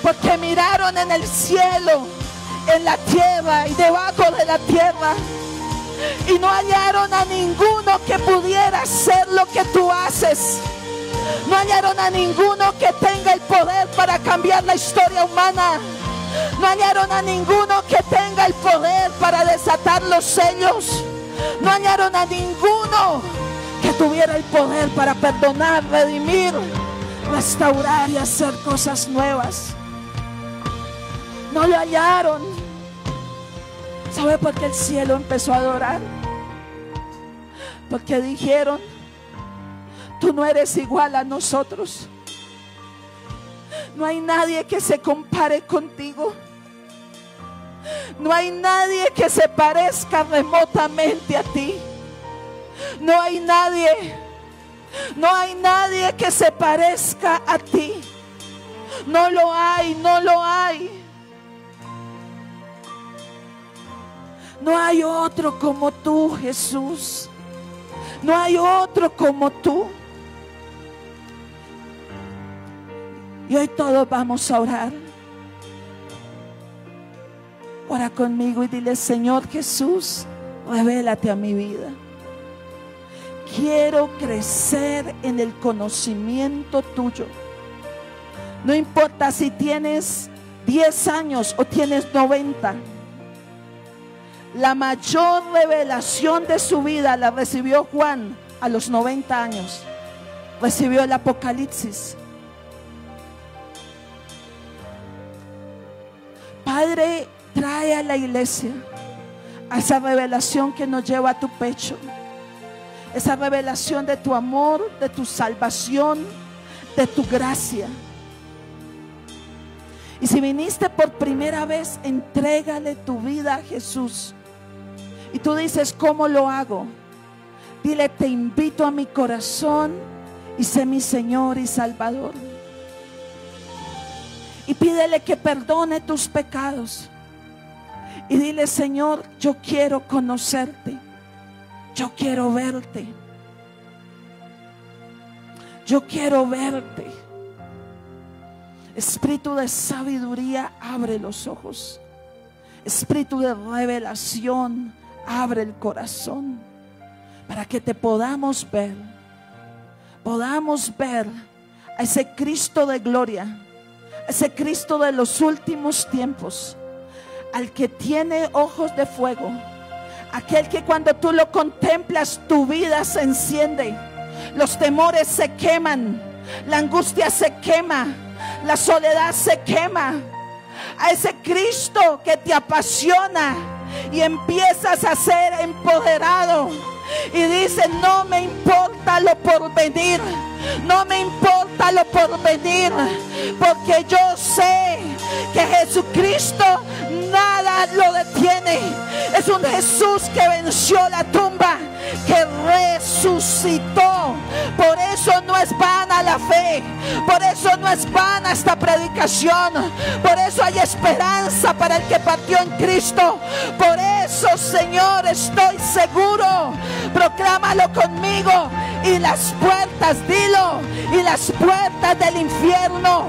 Porque miraron en el cielo, en la tierra y debajo de la tierra, y no hallaron a ninguno que pudiera hacer lo que tú haces. No hallaron a ninguno que tenga el poder para cambiar la historia humana. No hallaron a ninguno que tenga el poder para desatar los sellos. No hallaron a ninguno que tuviera el poder para perdonar, redimir, restaurar y hacer cosas nuevas. No lo hallaron. ¿Sabe por qué el cielo empezó a adorar? Porque dijeron: tú no eres igual a nosotros. No hay nadie que se compare contigo. No hay nadie que se parezca remotamente a ti. No hay nadie. No hay nadie que se parezca a ti. No lo hay, no lo hay. No hay otro como tú, Jesús. No hay otro como tú. Y hoy todos vamos a orar. Ora conmigo y dile: Señor Jesús, revélate a mi vida. Quiero crecer en el conocimiento tuyo. No importa si tienes 10 años o tienes 90. La mayor revelación de su vida la recibió Juan a los 90 años. Recibió el Apocalipsis. Padre, trae a la iglesia a esa revelación que nos lleva a tu pecho. Esa revelación de tu amor, de tu salvación, de tu gracia. Y si viniste por primera vez, entrégale tu vida a Jesús. Y tú dices: ¿cómo lo hago? Dile: te invito a mi corazón y sé mi Señor y Salvador. Y pídele que perdone tus pecados. Y dile: Señor, yo quiero conocerte. Yo quiero verte. Yo quiero verte. Espíritu de sabiduría, abre los ojos. Espíritu de revelación, abre el corazón, para que te podamos ver. Podamos ver a ese Cristo de gloria, a ese Cristo de los últimos tiempos, al que tiene ojos de fuego, aquel que cuando tú lo contemplas, tu vida se enciende, los temores se queman, la angustia se quema, la soledad se quema. A ese Cristo que te apasiona y empiezas a ser empoderado y dices: no me importa lo por venir, no me importa lo por venir, porque yo sé que Jesucristo nada lo detiene. Es un Jesús que venció la tumba, que resucitó. Por eso no es vana la fe, por eso no es vana esta predicación, por eso hay esperanza para el que partió en Cristo. Por eso, Señor, estoy seguro. Proclámalo conmigo. Y las puertas, dilo, y las puertas del infierno,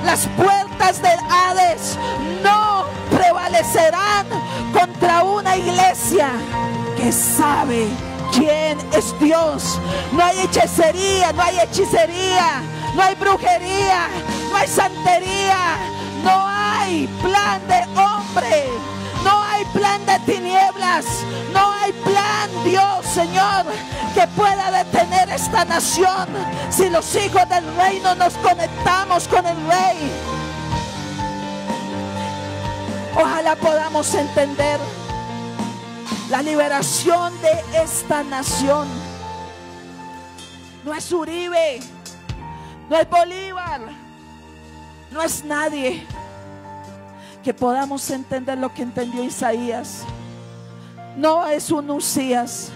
las puertas del Hades no prevalecerán contra una iglesia que sabe quién es Dios. No hay hechicería, no hay hechicería, no hay brujería, no hay santería, no hay plan de hombre, no hay plan de tinieblas, no hay plan, Dios, Señor, que pueda detener esta nación si los hijos del reino nos conectamos con el Rey. Ojalá podamos entender la liberación de esta nación. No es Uribe, no es Bolívar, no es nadie. Que podamos entender lo que entendió Isaías. No es un Usías,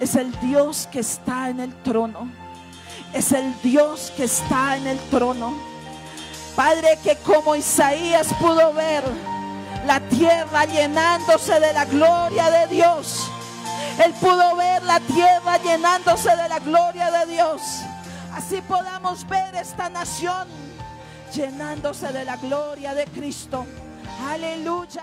es el Dios que está en el trono. Es el Dios que está en el trono. Padre, que como Isaías pudo ver la tierra llenándose de la gloria de Dios, él pudo ver la la tierra llenándose de la gloria de Dios. Así podamos ver esta nación llenándose de la gloria de Cristo. Aleluya.